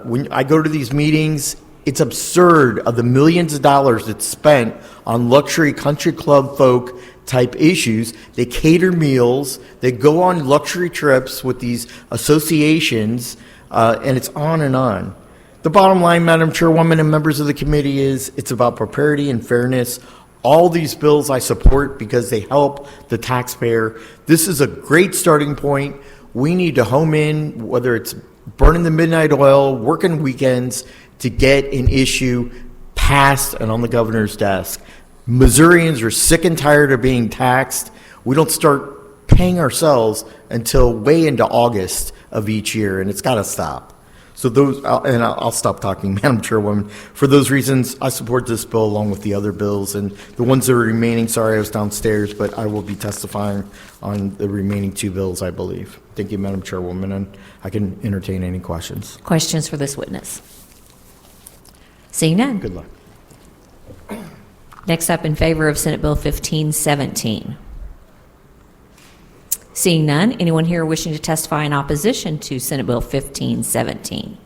When I go to these meetings, it's absurd of the millions of dollars that's spent on luxury country club folk type issues. They cater meals, they go on luxury trips with these associations, and it's on and on. The bottom line, Madam Chairwoman and members of the committee, is it's about propriety and fairness. All these bills I support because they help the taxpayer. This is a great starting point. We need to home in, whether it's burning the midnight oil, working weekends to get an issue passed and on the governor's desk. Missourians are sick and tired of being taxed. We don't start paying ourselves until way into August of each year, and it's got to stop. So I'll stop talking, Madam Chairwoman. For those reasons, I support this bill along with the other bills, and the ones that are remaining, sorry I was downstairs, but I will be testifying on the remaining 2 bills, I believe. Thank you, Madam Chairwoman, and I can entertain any questions. Questions for this witness? Seeing none. Good luck. Next up, in favor of Senate Bill 1517. Seeing none, anyone here wishing to testify in opposition to Senate Bill 1517?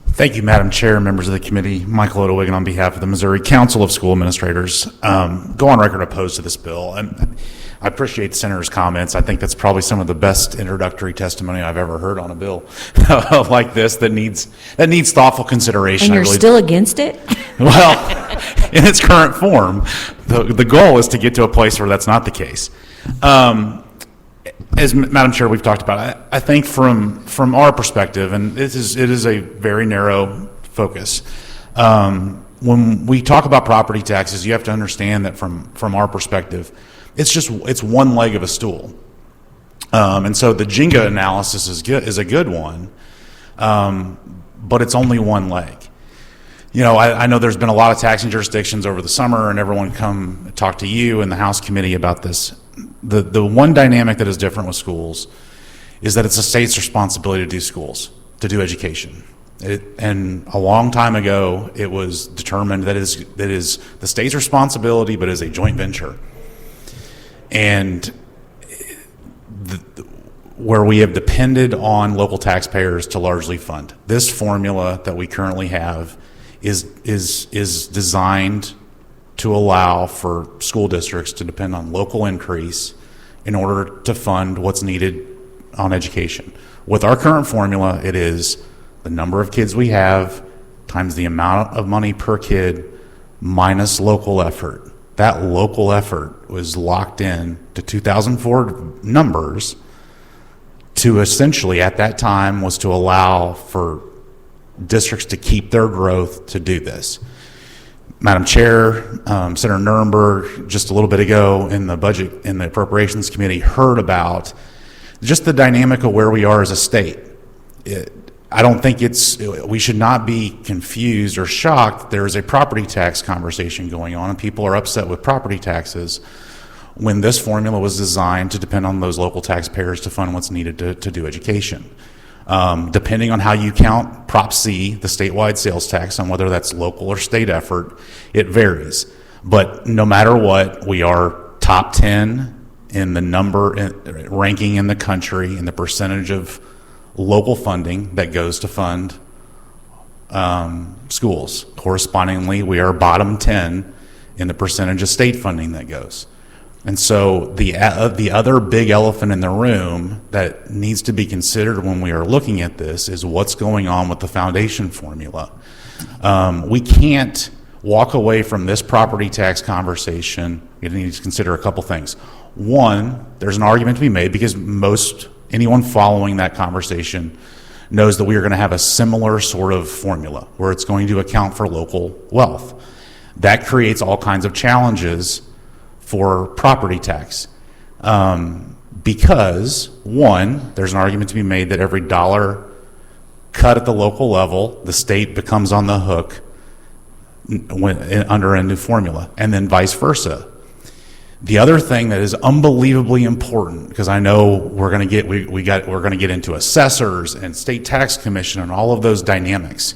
Thank you, Madam Chair, members of the committee. Michael Odewigan on behalf of the Missouri Council of School Administrators. Go on record opposed to this bill. And I appreciate the Senator's comments. I think that's probably some of the best introductory testimony I've ever heard on a bill like this that needs thoughtful consideration. And you're still against it? Well, in its current form, the goal is to get to a place where that's not the case. As Madam Chair, we've talked about, I think from our perspective, and it is a very narrow focus. When we talk about property taxes, you have to understand that from our perspective, it's one leg of a stool, and so the Jenga analysis is a good one, but it's only one leg. You know, I know there's been a lot of taxing jurisdictions over the summer, and everyone come talk to you and the House committee about this. The one dynamic that is different with schools is that it's a state's responsibility to do schools, to do education. And a long time ago, it was determined that it is the state's responsibility, but is a joint venture. And where we have depended on local taxpayers to largely fund. This formula that we currently have is designed to allow for school districts to depend on local increase in order to fund what's needed on education. With our current formula, it is the number of kids we have times the amount of money per kid minus local effort. That local effort was locked in to 2004 numbers to essentially, at that time, was to allow for districts to keep their growth to do this. Madam Chair, Senator Nuremberg, just a little bit ago in the budget, in the Appropriations Committee, heard about just the dynamic of where we are as a state. I don't think we should not be confused or shocked. There is a property tax conversation going on, and people are upset with property taxes when this formula was designed to depend on those local taxpayers to fund what's needed to do education. Depending on how you count Prop C, the statewide sales tax, on whether that's local or state effort, it varies. But no matter what, we are top 10 in the ranking in the country in the percentage of local funding that goes to fund schools. Correspondingly, we are bottom 10 in the percentage of state funding that goes. And so the other big elephant in the room that needs to be considered when we are looking at this is what's going on with the foundation formula. We can't walk away from this property tax conversation. We need to consider a couple things. One, there's an argument to be made because anyone following that conversation knows that we are going to have a similar sort of formula where it's going to account for local wealth. That creates all kinds of challenges for property tax. Because, one, there's an argument to be made that every dollar cut at the local level, the state becomes on the hook under a new formula, and then vice versa. The other thing that is unbelievably important, because I know we're going to get into assessors and state tax commission and all of those dynamics.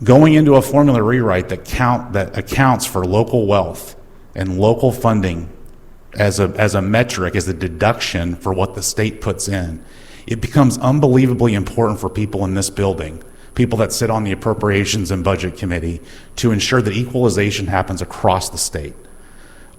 Going into a formula rewrite that accounts for local wealth and local funding as a metric, as a deduction for what the state puts in, it becomes unbelievably important for people in this building, people that sit on the Appropriations and Budget Committee, to ensure that equalization happens across the state.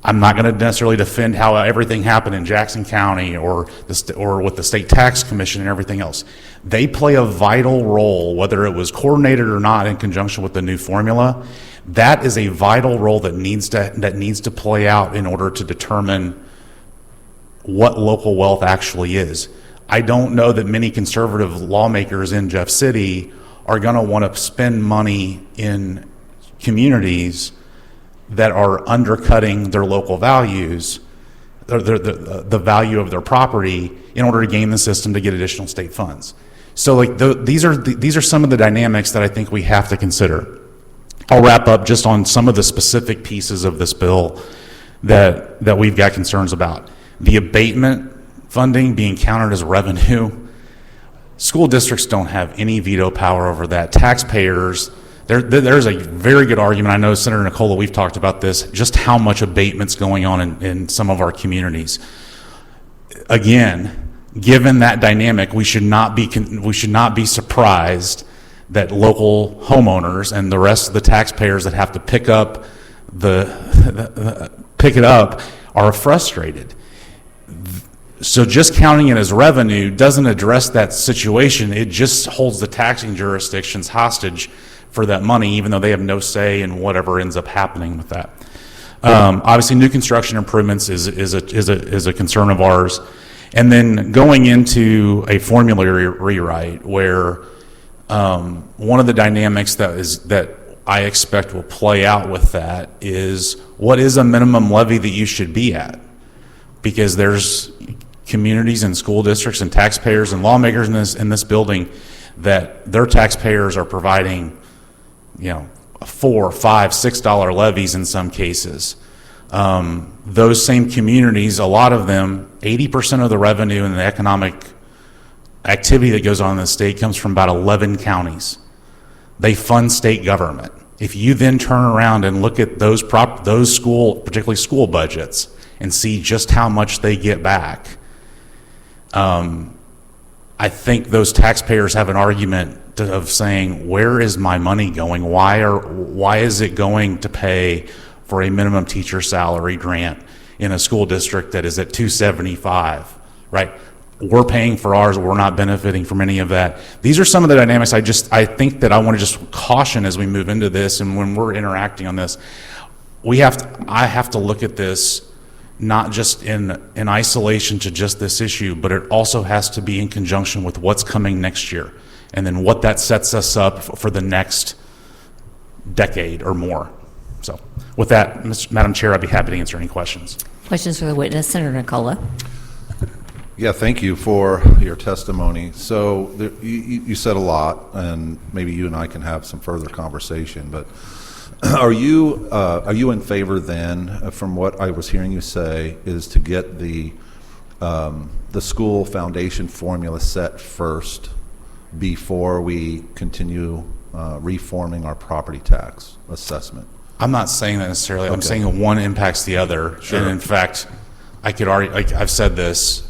I'm not going to necessarily defend how everything happened in Jackson County or with the State Tax Commission and everything else. They play a vital role, whether it was coordinated or not in conjunction with the new formula. That is a vital role that needs to play out in order to determine what local wealth actually is. I don't know that many conservative lawmakers in Jeff City are going to want to spend money in communities that are undercutting their local values, the value of their property, in order to game the system to get additional state funds. So, like, these are some of the dynamics that I think we have to consider. I'll wrap up just on some of the specific pieces of this bill that we've got concerns about. The abatement funding being counted as revenue. School districts don't have any veto power over that. Taxpayers, there's a very good argument. I know, Senator Nicola, we've talked about this, just how much abatement's going on in some of our communities. Again, given that dynamic, we should not be surprised that local homeowners and the rest of the taxpayers that have to pick it up are frustrated. So just counting it as revenue doesn't address that situation. It just holds the taxing jurisdictions hostage for that money, even though they have no say in whatever ends up happening with that. Obviously, new construction improvements is a concern of ours. And then going into a formula rewrite where one of the dynamics that I expect will play out with that is, what is a minimum levy that you should be at? Because there's communities and school districts and taxpayers and lawmakers in this building that their taxpayers are providing, $4, $5, $6 levies in some cases. Those same communities, a lot of them, 80% of the revenue and the economic activity that goes on in the state comes from about 11 counties. They fund state government. If you then turn around and look at those particularly school budgets, and see just how much they get back, I think those taxpayers have an argument of saying, where is my money going? Why is it going to pay for a minimum teacher salary grant in a school district that is at $275, right? We're paying for ours, we're not benefiting from any of that. These are some of the dynamics I think that I want to just caution as we move into this, and when we're interacting on this, I have to look at this not just in isolation to just this issue, but it also has to be in conjunction with what's coming next year, and then what that sets us up for the next decade or more. So with that, Madam Chair, I'd be happy to answer any questions. Questions for the witness, Senator Nicola. Yeah, thank you for your testimony. So you said a lot, and maybe you and I can have some further conversation, but are you in favor then, from what I was hearing you say, is to get the school foundation formula set first before we continue reforming our property tax assessment? I'm not saying that necessarily. I'm saying one impacts the other. Sure. And in fact, I could argue, like I've said this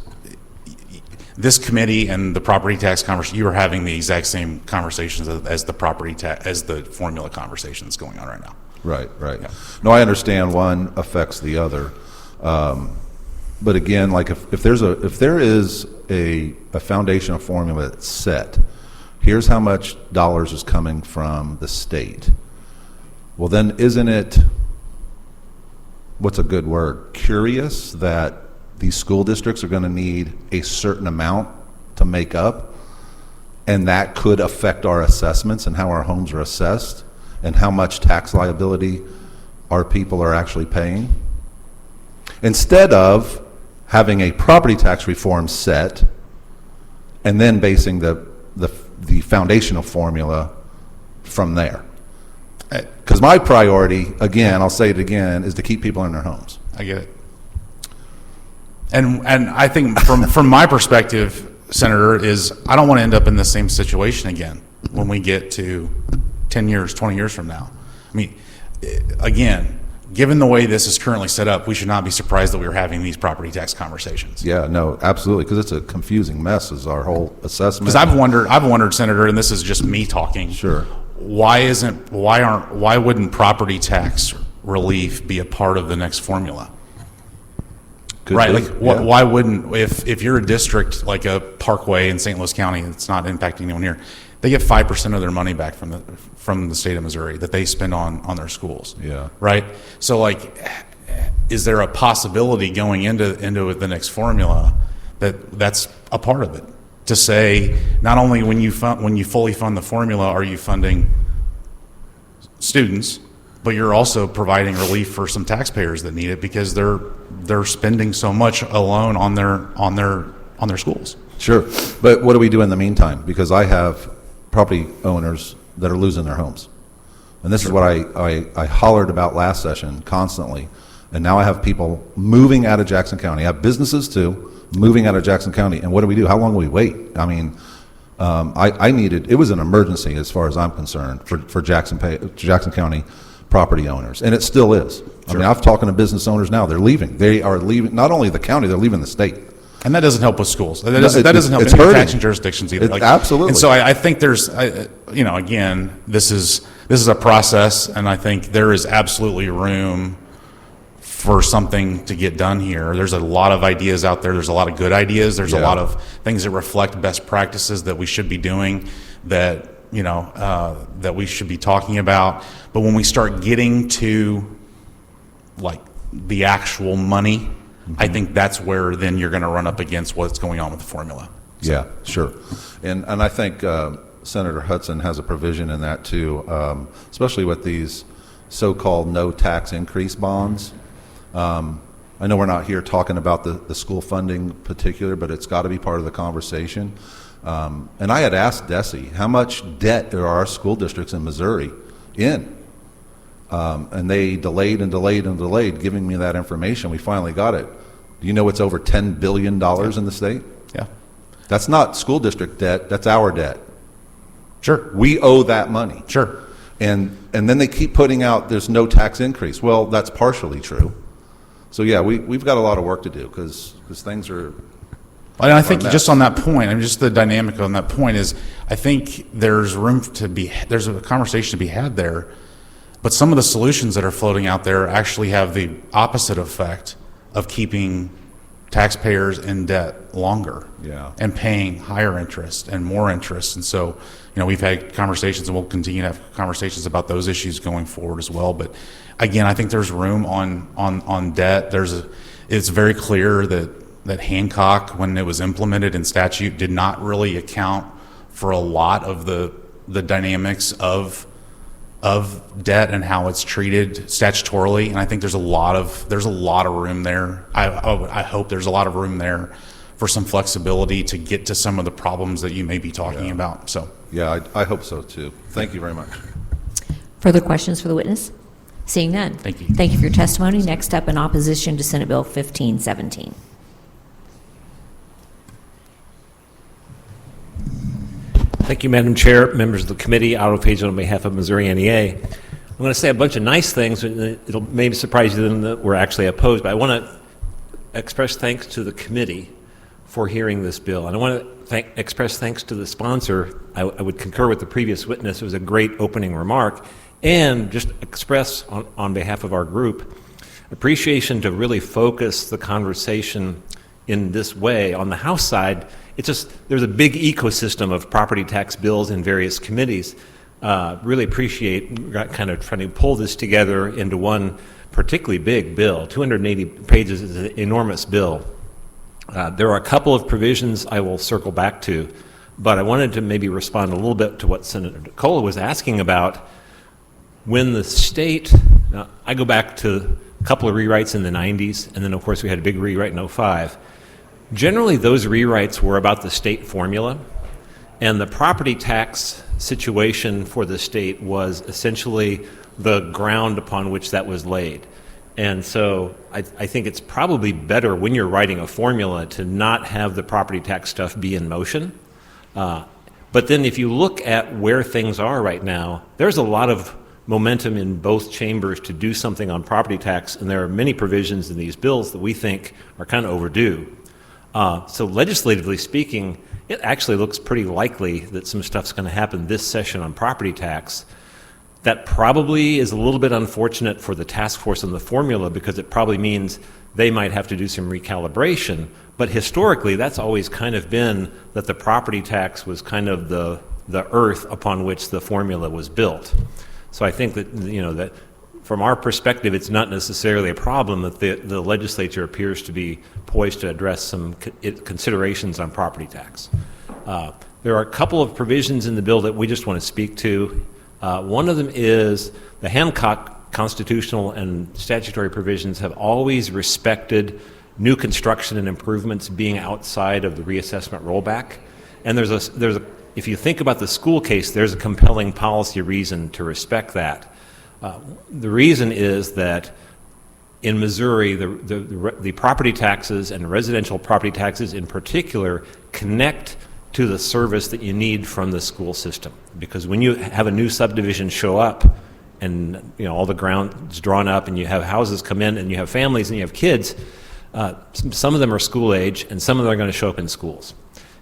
committee and the property tax conversation, you are having the exact same conversations as the property tax, as the formula conversation that's going on right now. Right. Yeah. No, I understand one affects the other. But again, like if there is a foundational formula that's set, here's how much dollars is coming from the state. Well, then isn't it, what's a good word, curious that these school districts are going to need a certain amount to make up, and that could affect our assessments and how our homes are assessed and how much tax liability our people are actually paying? Instead of having a property tax reform set and then basing the foundational formula from there. Because my priority, again, I'll say it again, is to keep people in their homes. I get it. And I think from my perspective, Senator, is I don't want to end up in the same situation again when we get to 10 years, 20 years from now. I mean, again, given the way this is currently set up, we should not be surprised that we're having these property tax conversations. Yeah, no, absolutely, because it's a confusing mess is our whole assessment. Because I've wondered, Senator, and this is just me talking. Sure. Why wouldn't property tax relief be a part of the next formula? Could right? be, Like, yeah. why wouldn't, if you're a district like a Parkway in St. Louis County, it's not impacting anyone here, they get 5% of their money back from the state of Missouri that they spend on their schools. Yeah. Right? So, like, is there a possibility going into the next formula that's a part of it? To say, not only when you fully fund the formula are you funding students, but you're also providing relief for some taxpayers that need it because they're spending so much alone on their schools. Sure, but what do we do in the meantime? Because I have property owners that are losing their homes. And this is what I hollered about last session constantly. And now I have people moving out of Jackson County. I have businesses too, moving out of Jackson County. And what do we do? How long will we wait? I mean, it was an emergency as far as I'm concerned for Jackson County property owners. And it still is. Sure. I mean, I've talking to business owners now. They're leaving. They are leaving, not only the county, they're leaving the state. And that doesn't help with schools. That it's doesn't help hurting. any taxing jurisdictions either. Absolutely. And so I think there's, again, this is a process, and I think there is absolutely room for something to get done here. There's a lot of ideas out there. There's a lot of good ideas. There's a lot of things that reflect best practices that we should be doing, that that we should be talking about. But when we start getting to like the actual money, I think that's where then you're going to run up against what's going on with the formula. Yeah, sure. And I think Senator Hudson has a provision in that too, especially with these so-called no tax increase bonds. I know we're not here talking about the school funding in particular, but it's got to be part of the conversation. And I had asked DESE, how much debt there are school districts in Missouri in? And they delayed and delayed and delayed giving me that information. We finally got it. Do you know it's over $10 billion in the state? Yeah. That's not school district debt, that's our debt. Sure. We owe that money. Sure. And then they keep putting out there's no tax increase. Well, that's partially true. So yeah, we've got a lot of work to do because things are. And I think just on that point, I mean, just the dynamic on that point is, I think there's there's a conversation to be had there, but some of the solutions that are floating out there actually have the opposite effect of keeping taxpayers in debt longer, and paying higher interest and more interest. And so, we've had conversations, and we'll continue to have conversations about those issues going forward as well. But again, I think there's room on debt. It's very clear that Hancock, when it was implemented in statute, did not really account for a lot of the dynamics of debt and how it's treated statutorily. And I think there's a lot of room there. I hope there's a lot of room there for some flexibility to get to some of the problems that you may be talking about. So yeah, I hope so too. Thank you very much. Further questions for the witness? Seeing none. Thank you. Thank you for your testimony. Next up, in opposition to Senate Bill 1517. Thank you, Madam Chair, members of the committee. Otto Page on behalf of Missouri NEA. I'm going to say a bunch of nice things, and it'll maybe surprise you that we're actually opposed, but I want to express thanks to the committee for hearing this bill. And I want to express thanks to the sponsor. I would concur with the previous witness. It was a great opening remark. And just express on behalf of our group appreciation to really focus the conversation in this way. On the House side, there's a big ecosystem of property tax bills in various committees. Really appreciate kind of trying to pull this together into one particularly big bill. 280 pages is an enormous bill. There are a couple of provisions I will circle back to, but I wanted to maybe respond a little bit to what Senator Nicola was asking about. When the state, I go back to a couple of rewrites in the 90s, and then of course we had a big rewrite in 05. Generally those rewrites were about the state formula, and the property tax situation for the state was essentially the ground upon which that was laid. And so I think it's probably better when you're writing a formula to not have the property tax stuff be in motion. But then if you look at where things are right now, there's a lot of momentum in both chambers to do something on property tax, and there are many provisions in these bills that we think are kind of overdue. So legislatively speaking, it actually looks pretty likely that some stuff's going to happen this session on property tax. That probably is a little bit unfortunate for the task force and the formula, because it probably means they might have to do some recalibration. But historically, that's always kind of been that the property tax was kind of the earth upon which the formula was built. So I think that, that from our perspective, it's not necessarily a problem that the legislature appears to be poised to address some considerations on property tax. There are a couple of provisions in the bill that we just want to speak to. One of them is the Hancock constitutional and statutory provisions have always respected new construction and improvements being outside of the reassessment rollback. And if you think about the school case, there's a compelling policy reason to respect that. The reason is that in Missouri, the property taxes and residential property taxes in particular connect to the service that you need from the school system. Because when you have a new subdivision show up and all the ground's drawn up and you have houses come in and you have families and you have kids, some of them are school age and some of them are going to show up in schools.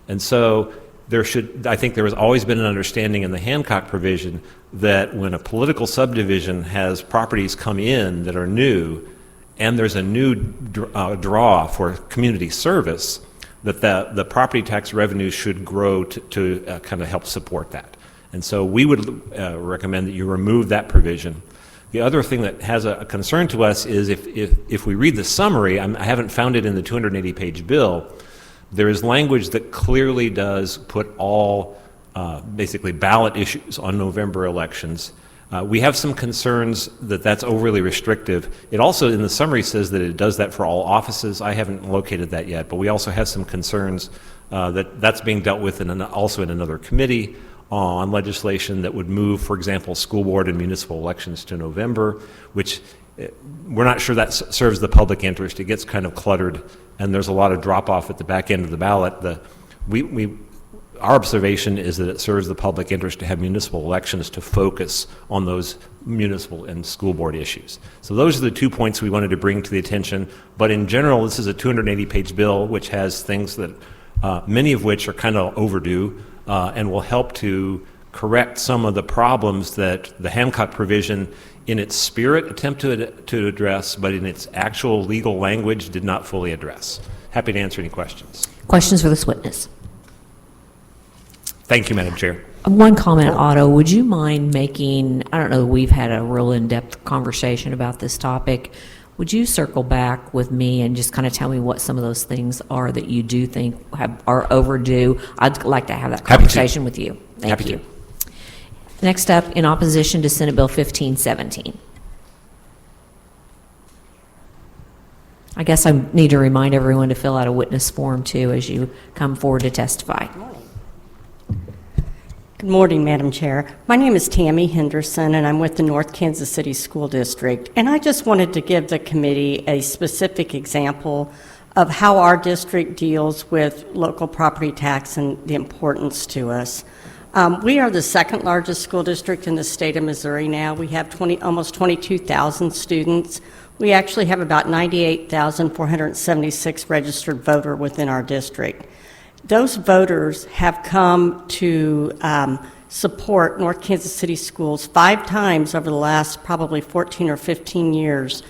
And so I think there has always been an understanding in the Hancock provision that when a political subdivision has properties come in that are new and there's a new draw for community service, that the property tax revenue should grow to kind of help support that. And so we would recommend that you remove that provision. The other thing that has a concern to us is if we read the summary, I haven't found it in the 280-page bill, there is language that clearly does put all basically ballot issues on November elections. We have some concerns that that's overly restrictive. It also in the summary says that it does that for all offices. I haven't located that yet, but we also have some concerns that that's being dealt with also in another committee on legislation that would move, for example, school board and municipal elections to November, which we're not sure that serves the public interest. It gets kind of cluttered, and there's a lot of drop-off at the back end of the ballot. Our observation is that it serves the public interest to have municipal elections to focus on those municipal and school board issues. So those are the 2 points we wanted to bring to the attention. But in general, this is a 280-page bill, which has things that, many of which are kind of overdue, and will help to correct some of the problems that the Hancock provision in its spirit attempted to address, but in its actual legal language did not fully address. Happy to answer any questions. Questions for this witness? Thank you, Madam Chair. One comment, Otto, would you mind making, I don't know, we've had a real in-depth conversation about this topic. Would you circle back with me and just kind of tell me what some of those things are that you do think are overdue? I'd like to have that conversation with you. Thank you. Next up, in opposition to Senate Bill 1517. I guess I need to remind everyone to fill out a witness form too as you come forward to testify. Good morning, Madam Chair. My name is Tammy Henderson, and I'm with the North Kansas City School District. And I just wanted to give the committee a specific example of how our district deals with local property tax and the importance to us. We are the second largest school district in the state of Missouri now. We have almost 22,000 students. We actually have about 98,476 registered voter within our district. Those voters have come to support North Kansas City Schools 5 times over the last probably 14 or 15 years,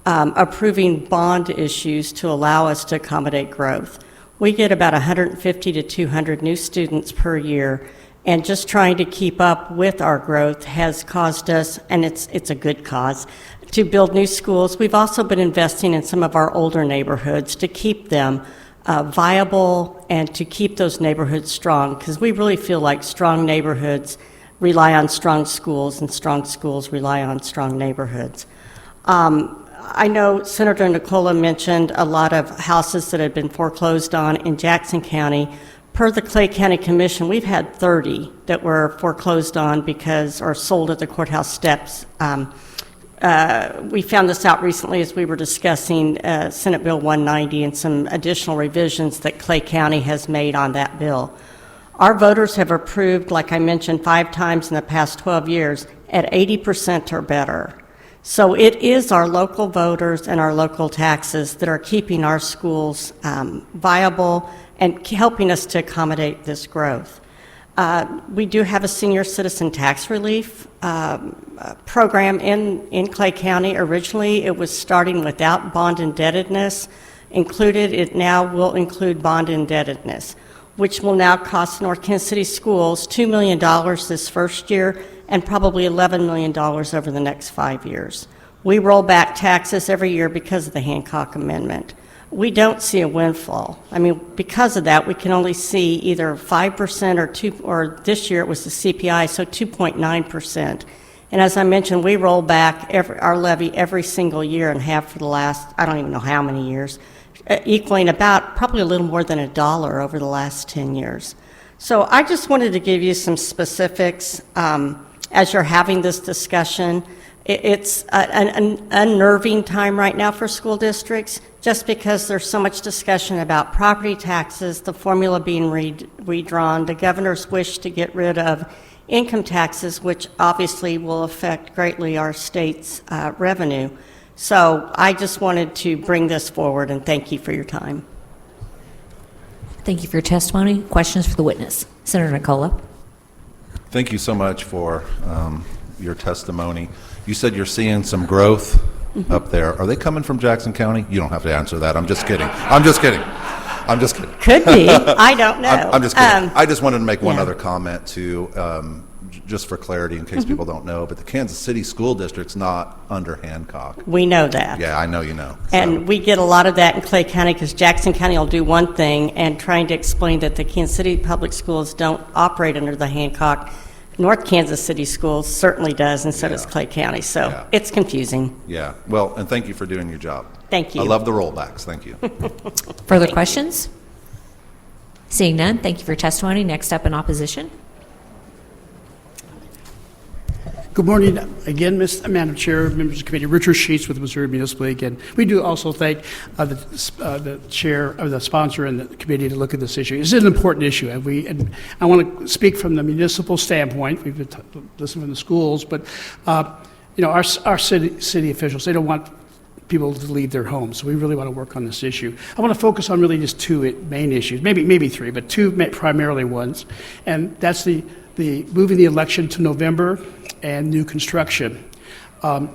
approving bond issues to allow us to accommodate growth. We get about 150 to 200 new students per year, and just trying to keep up with our growth has caused us, and it's a good cause, to build new schools. We've also been investing in some of our older neighborhoods to keep them viable and to keep those neighborhoods strong, because we really feel like strong neighborhoods rely on strong schools and strong schools rely on strong neighborhoods. I know Senator Nicola mentioned a lot of houses that had been foreclosed on in Jackson County. Per the Clay County Commission, we've had 30 that were foreclosed on or sold at the courthouse steps. We found this out recently as we were discussing Senate Bill 190 and some additional revisions that Clay County has made on that bill. Our voters have approved, like I mentioned, 5 times in the past 12 years at 80% or better. So it is our local voters and our local taxes that are keeping our schools viable and helping us to accommodate this growth. We do have a senior citizen tax relief program in Clay County. Originally, it was starting without bond indebtedness included. It now will include bond indebtedness, which will now cost North Kansas City Schools $2 million this first year and probably $11 million over the next 5 years. We roll back taxes every year because of the Hancock Amendment. We don't see a windfall. I mean, because of that, we can only see either 5% or this year it was the CPI, so 2.9%. And as I mentioned, we roll back our levy every single year and have for the last, I don't even know how many years, equaling about probably a little more than $1 over the last 10 years. So I just wanted to give you some specifics as you're having this discussion. It's an unnerving time right now for school districts, just because there's so much discussion about property taxes, the formula being redrawn, the governor's wish to get rid of income taxes, which obviously will affect greatly our state's revenue. So I just wanted to bring this forward, and thank you for your time. Thank you for your testimony. Questions for the witness? Senator Nicola. Thank you so much for your testimony. You said you're seeing some growth up there. Are they coming from Jackson County? You don't have to answer that. I'm just kidding. I'm just kidding. I'm just kidding. Could be. I don't know. I'm just kidding. I just wanted to make one other comment too, just for clarity in case people don't know, but the Kansas City School District's not under Hancock. We know that. Yeah, I know you know. And we get a lot of that in Clay County because Jackson County will do one thing and trying to explain that the Kansas City public schools don't operate under the Hancock. North Kansas City Schools certainly does, and so does Clay County. So it's confusing. Yeah. Well, and thank you for doing your job. Thank you. I love the rollbacks. Thank you. Further questions? Seeing none, thank you for your testimony. Next up in opposition. Good morning again, Madam Chair, members of the committee. Richard Sheets with the Missouri Municipal League. And we do also thank the chair, or the sponsor, and the committee to look at this issue. It's an important issue, and I want to speak from the municipal standpoint. We've been listening from the schools, but our city officials, they don't want people to leave their homes. So we really want to work on this issue. I want to focus on really just two main issues, maybe three, but two primarily ones, and that's the moving the election to November and new construction. And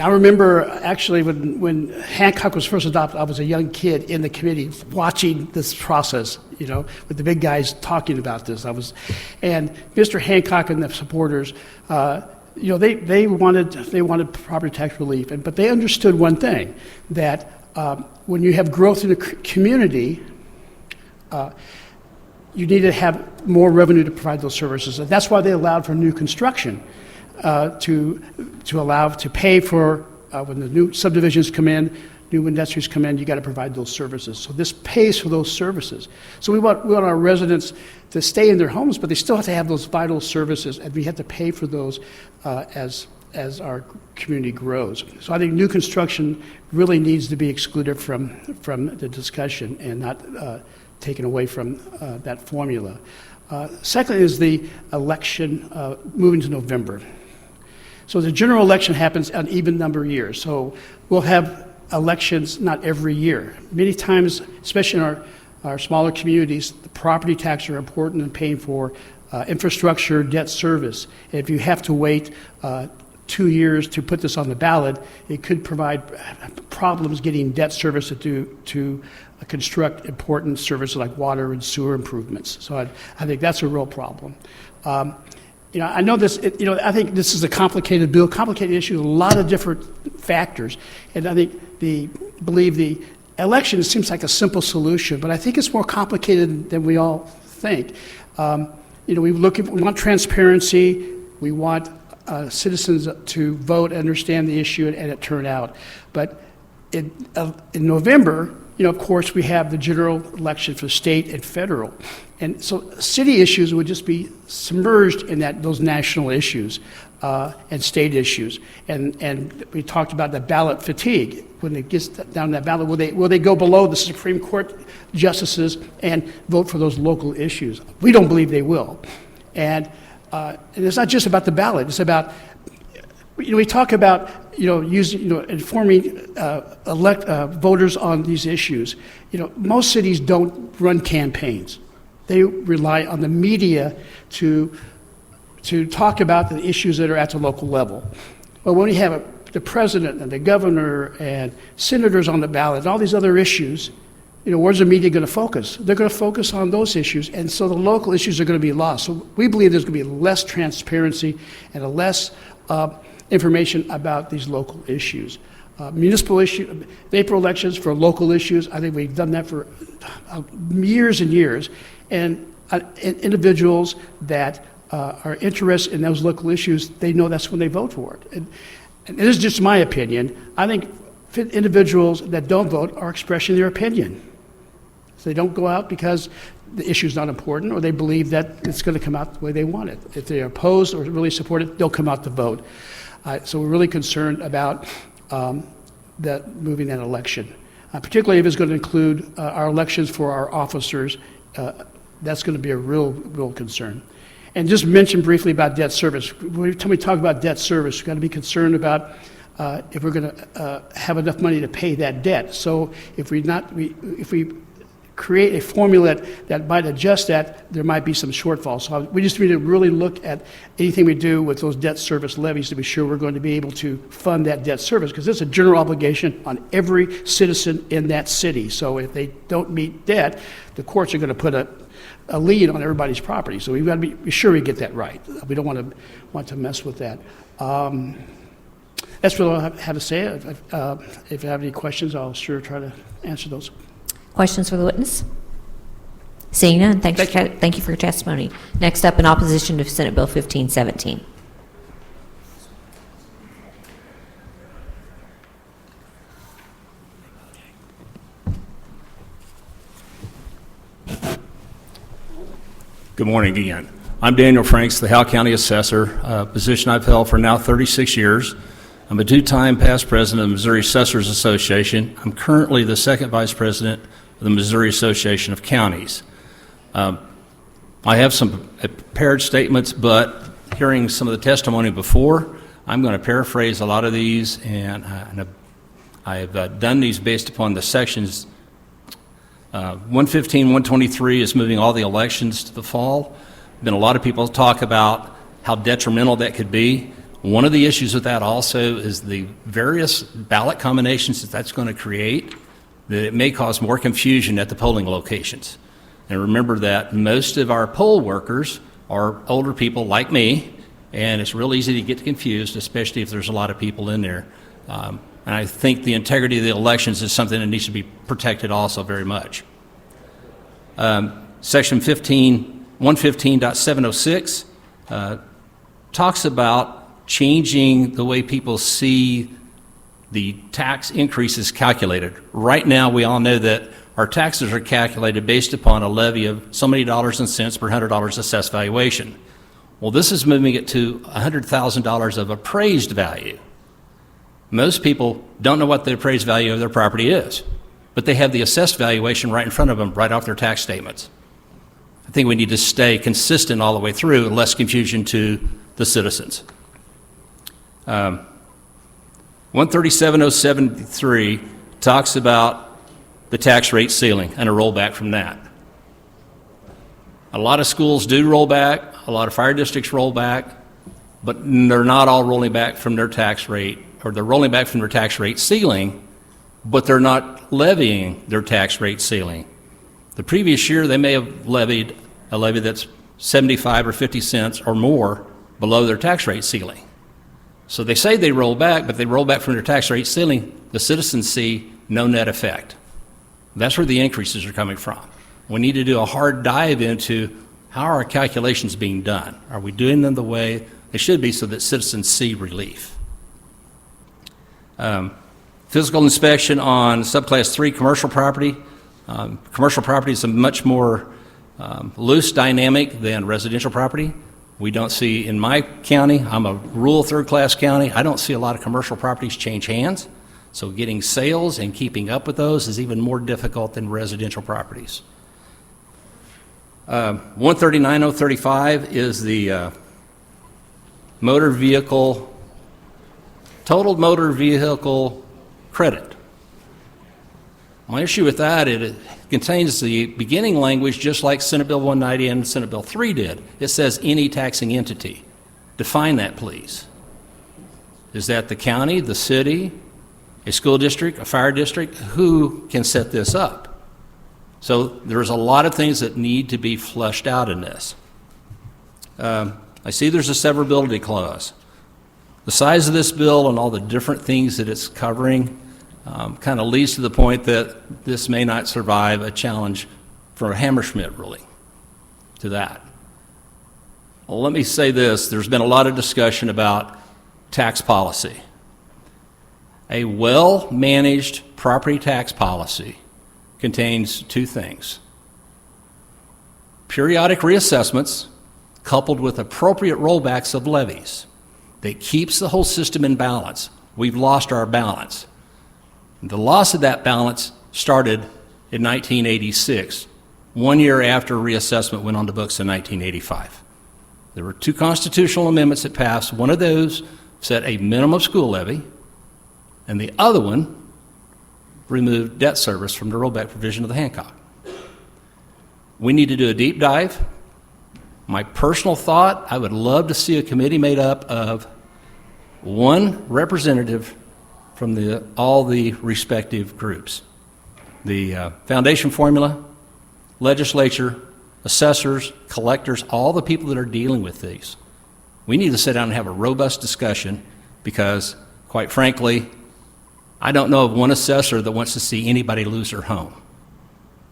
I remember actually when Hancock was first adopted, I was a young kid in the committee watching this process, with the big guys talking about this. And Mr. Hancock and the supporters, they wanted property tax relief, but they understood one thing, that when you have growth in a community, you need to have more revenue to provide those services. And that's why they allowed for new construction, to allow to pay for when the new subdivisions come in, new industries come in, you got to provide those services. So this pays for those services. So we want our residents to stay in their homes, but they still have to have those vital services, and we have to pay for those as our community grows. So I think new construction really needs to be excluded from the discussion and not taken away from that formula. Second is the election moving to November. So the general election happens an even number of years. So we'll have elections not every year. Many times, especially in our smaller communities, the property taxes are important in paying for infrastructure, debt service. And if you have to wait 2 years to put this on the ballot, it could provide problems getting debt service to construct important services like water and sewer improvements. So I think that's a real problem. I know this. I think this is a complicated bill, complicated issue, a lot of different factors, and I think believe the election seems like a simple solution, but I think it's more complicated than we all think. We want transparency. We want citizens to vote, understand the issue, and it turn out. But in November, of course, we have the general election for state and federal. And so city issues would just be submerged in those national issues and state issues. And we talked about the ballot fatigue. When it gets down that ballot, will they go below the Supreme Court justices and vote for those local issues? We don't believe they will. And it's not just about the ballot. It's about, we talk about, using, informing voters on these issues. Most cities don't run campaigns. They rely on the media to talk about the issues that are at the local level. But when you have the president and the governor and senators on the ballot and all these other issues, where's the media going to focus? They're going to focus on those issues, and so the local issues are going to be lost. So we believe there's going to be less transparency and a less information about these local issues. Municipal issue, April elections for local issues, I think we've done that for years and years, and individuals that are interested in those local issues, they know that's when they vote for it. And this is just my opinion. I think individuals that don't vote are expressing their opinion. So they don't go out because the issue is not important, or they believe that it's going to come out the way they want it. If they are opposed or really support it, they'll come out to vote. So we're really concerned about moving that election, particularly if it's going to include our elections for our officers. That's going to be a real concern. And just mention briefly about debt service. Every time we talk about debt service, we've got to be concerned about if we're going to have enough money to pay that debt. So if we create a formula that might adjust that, there might be some shortfalls. So we just need to really look at anything we do with those debt service levies to be sure we're going to be able to fund that debt service, because it's a general obligation on every citizen in that city. So if they don't meet debt, the courts are going to put a lien on everybody's property. So we've got to be sure we get that right. We don't want to mess with that. That's what I have to say. If you have any questions, I'll sure try to answer those. Questions for the witness? Seeing none, thank you for your testimony. Next up, in opposition to Senate Bill 1517. Good morning again. I'm Daniel Franks, the Howell County Assessor, a position I've held for now 36 years. I'm a two-time past president of the Missouri Assessors Association. I'm currently the second vice president of the Missouri Association of Counties. I have some prepared statements, but hearing some of the testimony before, I'm going to paraphrase a lot of these, and I've done these based upon the sections. 115, 123 is moving all the elections to the fall. Been a lot of people talk about how detrimental that could be. One of the issues with that also is the various ballot combinations that's going to create, that it may cause more confusion at the polling locations. And remember that most of our poll workers are older people like me, and it's real easy to get confused, especially if there's a lot of people in there. And I think the integrity of the elections is something that needs to be protected also very much. Section 115.706 talks about changing the way people see the tax increases calculated. Right now, we all know that our taxes are calculated based upon a levy of so many dollars and cents per $100 assessed valuation. Well, this is moving it to $100,000 of appraised value. Most people don't know what the appraised value of their property is, but they have the assessed valuation right in front of them, right off their tax statements. I think we need to stay consistent all the way through, and less confusion to the citizens. 137.073 talks about the tax rate ceiling and a rollback from that. A lot of schools do roll back, a lot of fire districts roll back, but they're not all rolling back from their tax rate, or they're rolling back from their tax rate ceiling, but they're not levying their tax rate ceiling. The previous year, they may have levied a levy that's 75 or 50 cents or more below their tax rate ceiling. So they say they roll back, but they roll back from their tax rate ceiling. The citizens see no net effect. That's where the increases are coming from. We need to do a hard dive into how are our calculations being done. Are we doing them the way they should be so that citizens see relief? Physical inspection on subclass 3 commercial property. Commercial property is a much more loose dynamic than residential property. We don't see, in my county, I'm a rural third-class county, I don't see a lot of commercial properties change hands. So getting sales and keeping up with those is even more difficult than residential properties. 139.035 is the total motor vehicle credit. My issue with that is contains the beginning language just like Senate Bill 190 and Senate Bill 3 did. It says any taxing entity. Define that, please. Is that the county, the city, a school district, a fire district? Who can set this up? So there's a lot of things that need to be fleshed out in this. I see there's a severability clause. The size of this bill and all the different things that it's covering kind of leads to the point that this may not survive a challenge for a Hammerschmidt ruling to that. Well, let me say this. There's been a lot of discussion about tax policy. A well-managed property tax policy contains two things: periodic reassessments coupled with appropriate rollbacks of levies that keeps the whole system in balance. We've lost our balance. The loss of that balance started in 1986, 1 year after reassessment went on the books in 1985. There were two constitutional amendments that passed. One of those set a minimum school levy, and the other one removed debt service from the rollback provision of the Hancock. We need to do a deep dive. My personal thought, I would love to see a committee made up of one representative from all the respective groups. The foundation formula, legislature, assessors, collectors, all the people that are dealing with these. We need to sit down and have a robust discussion because, quite frankly, I don't know of one assessor that wants to see anybody lose their home.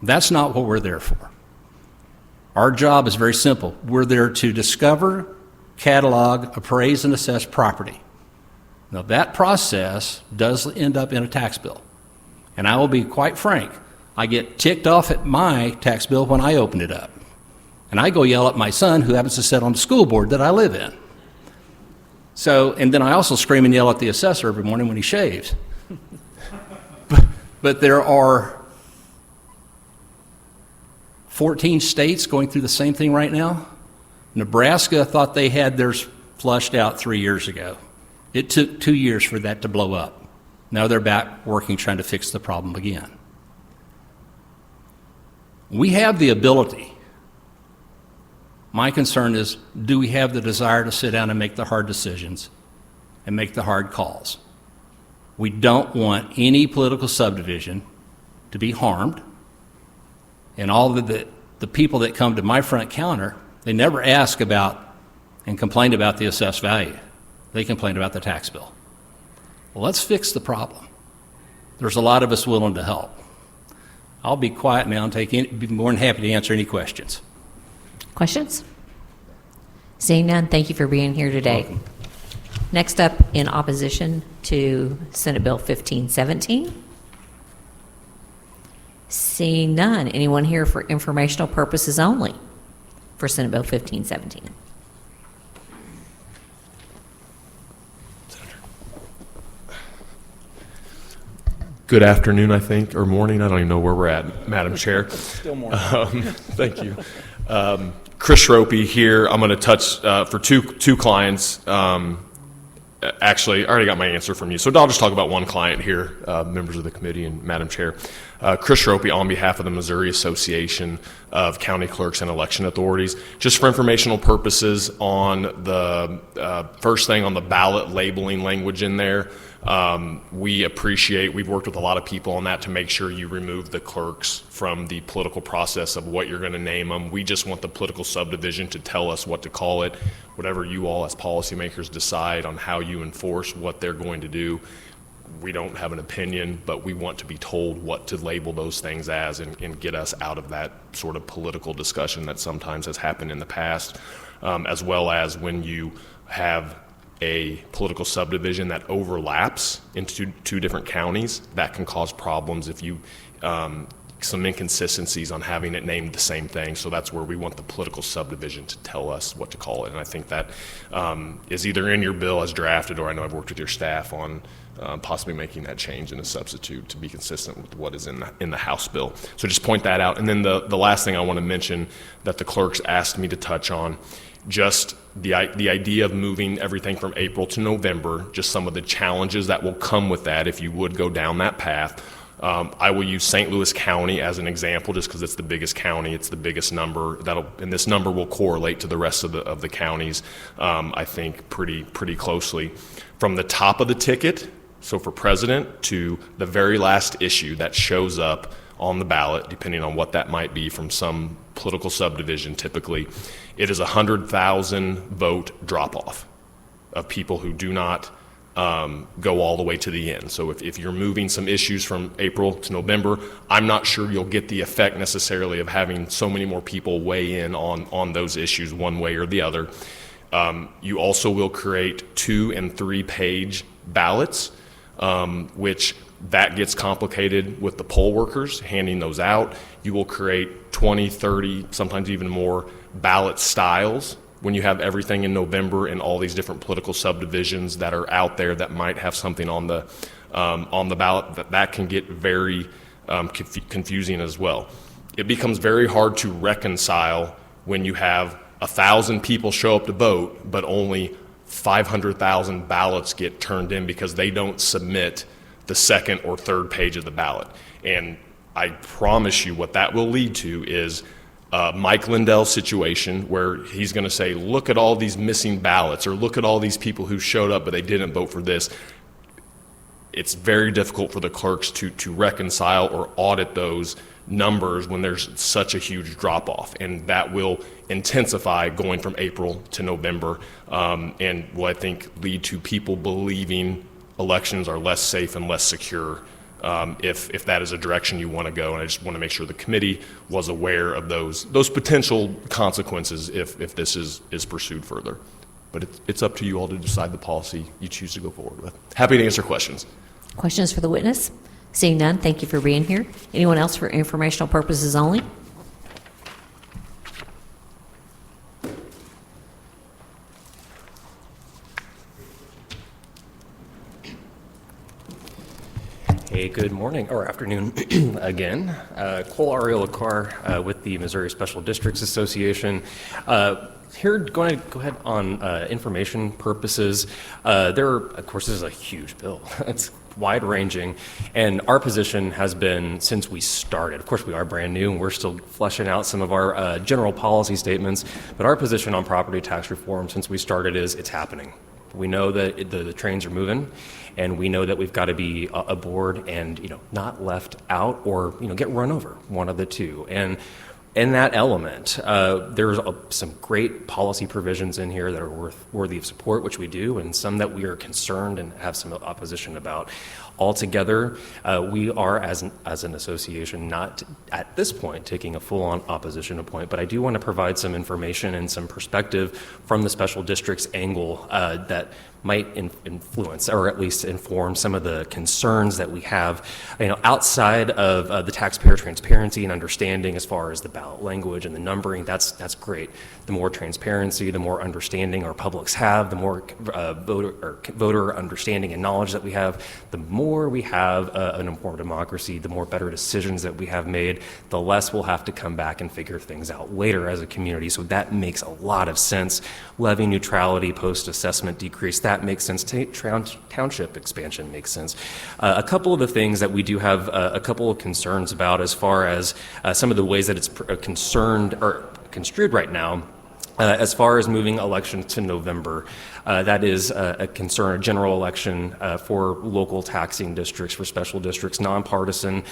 That's not what we're there for. Our job is very simple. We're there to discover, catalog, appraise, and assess property. Now, that process does end up in a tax bill. And I will be quite frank, I get ticked off at my tax bill when I open it up. And I go yell at my son, who happens to sit on the school board that I live in. So, and then I also scream and yell at the assessor every morning when he shaves. But there are 14 states going through the same thing right now. Nebraska thought they had theirs flushed out 3 years ago. It took 2 years for that to blow up. Now they're back working, trying to fix the problem again. We have the ability. My concern is, do we have the desire to sit down and make the hard decisions and make the hard calls? We don't want any political subdivision to be harmed. And all the people that come to my front counter, they never ask about and complain about the assessed value. They complain about the tax bill. Well, let's fix the problem. There's a lot of us willing to help. I'll be quiet now and be more than happy to answer any questions. Questions? Seeing none, thank you for being here today. Welcome. Next up, in opposition to Senate Bill 1517. Seeing none, anyone here for informational purposes only for Senate Bill 1517? Good afternoon, I think, or morning. I don't even know where we're at, Madam Chair. Still morning. Thank you. Chris Schrope here. I'm going to touch for two clients. Actually, I already got my answer from you, so I'll just talk about one client here, members of the committee and Madam Chair. Chris Schrope on behalf of the Missouri Association of County Clerks and Election Authorities. Just for informational purposes on the first thing on the ballot labeling language in there, we've worked with a lot of people on that to make sure you remove the clerks from the political process of what you're going to name them. We just want the political subdivision to tell us what to call it, whatever you all as policymakers decide on how you enforce what they're going to do. We don't have an opinion, but we want to be told what to label those things as and get us out of that sort of political discussion that sometimes has happened in the past, as well as when you have a political subdivision that overlaps into two different counties, that can cause problems if you some inconsistencies on having it named the same thing. So that's where we want the political subdivision to tell us what to call it. And I think that is either in your bill as drafted, or I know I've worked with your staff on possibly making that change in a substitute to be consistent with what is in the House bill. So just point that out. And then the last thing I want to mention that the clerks asked me to touch on, just the idea of moving everything from April to November, just some of the challenges that will come with that if you would go down that path. I will use St. Louis County as an example just because it's the biggest county, it's the biggest number, and this number will correlate to the rest of the counties, I think, pretty closely. From the top of the ticket, so for president, to the very last issue that shows up on the ballot, depending on what that might be from some political subdivision typically, it is 100,000 vote drop-off of people who do not go all the way to the end. So if you're moving some issues from April to November, I'm not sure you'll get the effect necessarily of having so many more people weigh in on those issues one way or the other. You also will create 2- and 3-page ballots, which that gets complicated with the poll workers handing those out. You will create 20, 30, sometimes even more ballot styles when you have everything in November and all these different political subdivisions that are out there that might have something on the ballot. That can get very confusing as well. It becomes very hard to reconcile when you have 1,000 people show up to vote, but only 500,000 ballots get turned in because they don't submit the second or third page of the ballot. And I promise you what that will lead to is Mike Lindell's situation where he's going to say, look at all these missing ballots, or look at all these people who showed up but they didn't vote for this. It's very difficult for the clerks to reconcile or audit those numbers when there's such a huge drop-off, and that will intensify going from April to November, and will, I think, lead to people believing elections are less safe and less secure if that is a direction you want to go. And I just want to make sure the committee was aware of those potential consequences if this is pursued further. But it's up to you all to decide the policy you choose to go forward with. Happy to answer questions. Questions for the witness? Seeing none, thank you for being here. Anyone else for informational purposes only? Hey, good morning or afternoon again. Cole Ariola-Carr with the Missouri Special Districts Association. Here, going to go ahead on information purposes. Of course, this is a huge bill. It's wide-ranging, and our position has been since we started. Of course, we are brand new, and we're still fleshing out some of our general policy statements, but our position on property tax reform since we started is it's happening. We know that the trains are moving, and we know that we've got to be aboard and not left out or get run over, one of the two. And in that element, there's some great policy provisions in here that are worthy of support, which we do, and some that we are concerned and have some opposition about. Altogether, we are, as an association, not at this point taking a full-on opposition point, but I do want to provide some information and some perspective from the special districts angle that might influence or at least inform some of the concerns that we have, outside of the taxpayer transparency and understanding as far as the ballot language and the numbering. That's great. The more transparency, the more understanding our publics have, the more voter understanding and knowledge that we have, the more we have an informed democracy, the more better decisions that we have made, the less we'll have to come back and figure things out later as a community. So that makes a lot of sense. Levy neutrality, post-assessment decrease, that makes sense. Township expansion makes sense. A couple of the things that we do have a couple of concerns about as far as some of the ways that it's concerned or construed right now. As far as moving elections to November, that is a concern, a general election for local taxing districts, for special districts, nonpartisan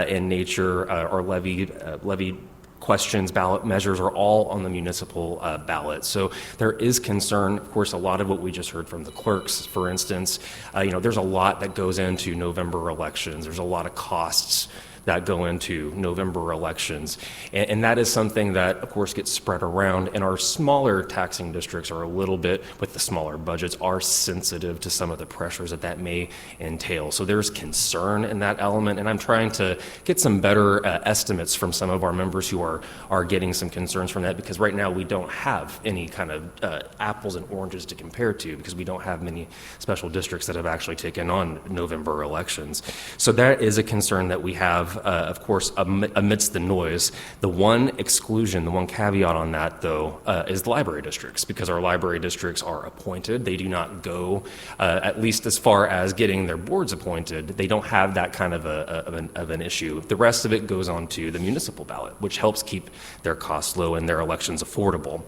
in nature, or levy questions, ballot measures are all on the municipal ballot. So there is concern. Of course, a lot of what we just heard from the clerks, for instance, there's a lot that goes into November elections. There's a lot of costs that go into November elections. And that is something that, of course, gets spread around. And our smaller taxing districts are a little bit, with the smaller budgets, are sensitive to some of the pressures that may entail. So there's concern in that element. And I'm trying to get some better estimates from some of our members who are getting some concerns from that, because right now we don't have any kind of apples and oranges to compare to, because we don't have many special districts that have actually taken on November elections. So that is a concern that we have have, of course, amidst the noise. The one exclusion, the one caveat on that, though, is the library districts, because our library districts are appointed. They do not go, at least as far as getting their boards appointed. They don't have that kind of an issue. The rest of it goes on to the municipal ballot, which helps keep their costs low and their elections affordable.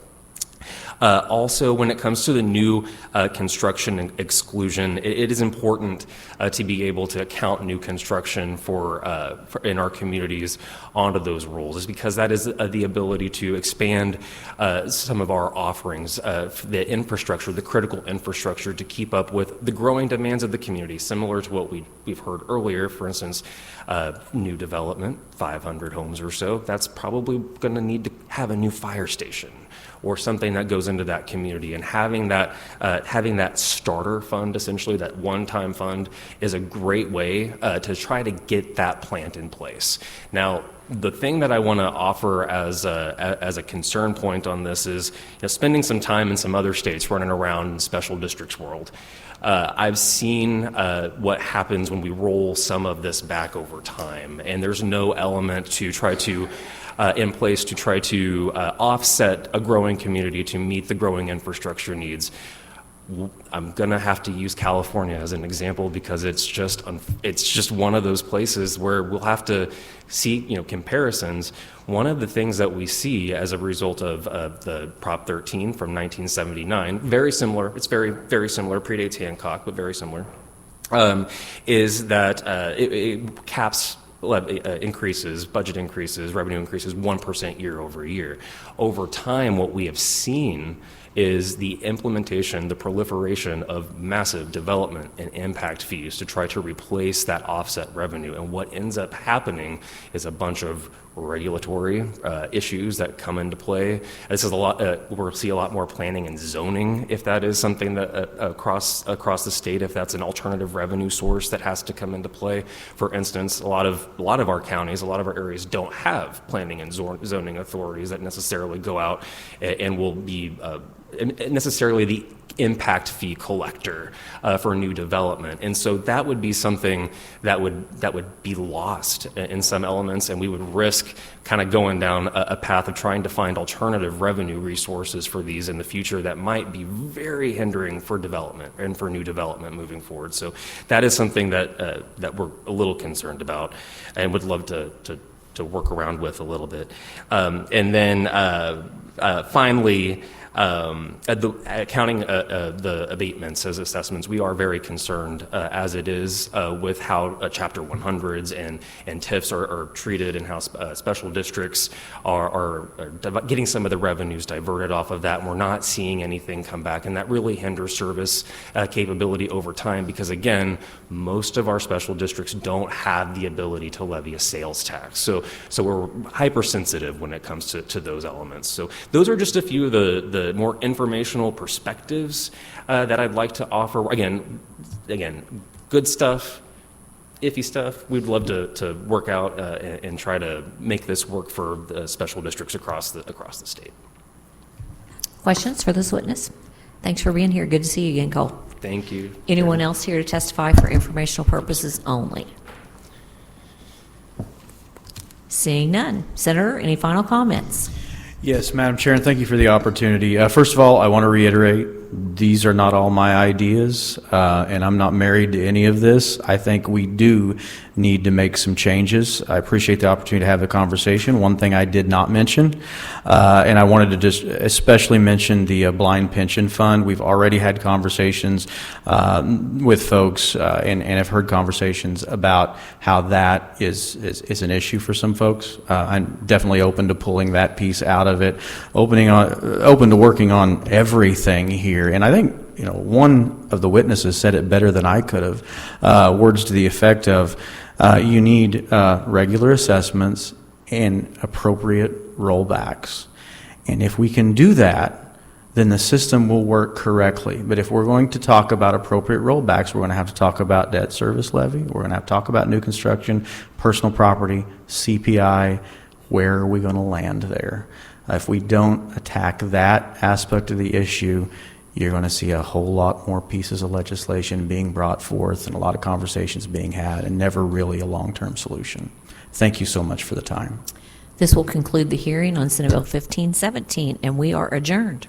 Also, when it comes to the new construction exclusion, it is important to be able to count new construction for in our communities onto those rules, is because that is the ability to expand some of our offerings, the infrastructure, the critical infrastructure to keep up with the growing demands of the community, similar to what we've heard earlier. For instance, new development, 500 homes or so, that's probably going to need to have a new fire station or something that goes into that community. And having that starter fund, essentially, that one-time fund, is a great way to try to get that plant in place. Now, the thing that I want to offer as a concern point on this is, spending some time in some other states running around in special districts world. I've seen what happens when we roll some of this back over time, and there's no element to try to in place to try to offset a growing community to meet the growing infrastructure needs. I'm going to have to use California as an example, because it's just one of those places where we'll have to see comparisons. One of the things that we see as a result of the Prop 13 from 1979, very similar, it's very, very similar, predates Hancock, but very similar, is that it caps increases, budget increases, revenue increases 1% year over year. Over time, what we have seen is the implementation, the proliferation of massive development and impact fees to try to replace that offset revenue. And what ends up happening is a bunch of regulatory issues that come into play. This is a lot. We'll see a lot more planning and zoning, if that is something that across the state, if that's an alternative revenue source that has to come into play. For instance, a lot of our counties, a lot of our areas don't have planning and zoning authorities that necessarily go out and will be necessarily the impact fee collector for new development. And so that would be something that would be lost in some elements, and we would risk kind of going down a path of trying to find alternative revenue resources for these in the future that might be very hindering for development and for new development moving forward. So that is something that we're a little concerned about and would love to work around with a little bit. And then finally, counting the abatements as assessments, we are very concerned as it is with how Chapter 100s and TIFs are treated, and how special districts are getting some of the revenues diverted off of that, and we're not seeing anything come back, and that really hinders service capability over time, because again, most of our special districts don't have the ability to levy a sales tax. So we're hypersensitive when it comes to those elements. So those are just a few of the more informational perspectives that I'd like to offer. Again, good stuff, iffy stuff. We'd love to work out and try to make this work for the special districts across the state. Questions for this witness? Thanks for being here. Good to see you again, Cole. Thank you. Anyone else here to testify for informational purposes only? Seeing none. Senator, any final comments? Yes, Madam Chair, and thank you for the opportunity. First of all, I want to reiterate, these are not all my ideas, and I'm not married to any of this. I think we do need to make some changes. I appreciate the opportunity to have the conversation. One thing I did not mention, and I wanted to just especially mention the blind pension fund. We've already had conversations with folks and have heard conversations about how that is an issue for some folks. I'm definitely open to pulling that piece out of it, open to working on everything here. And I think, one of the witnesses said it better than I could have. Words to the effect of, you need regular assessments and appropriate rollbacks. And if we can do that, then the system will work correctly. But if we're going to talk about appropriate rollbacks, we're going to have to talk about debt service levy. We're going to have to talk about new construction, personal property, CPI. Where are we going to land there? If we don't attack that aspect of the issue, you're going to see a whole lot more pieces of legislation being brought forth and a lot of conversations being had, and never really a long-term solution. Thank you so much for the time. This will conclude the hearing on Senate Bill 1517, and we are adjourned.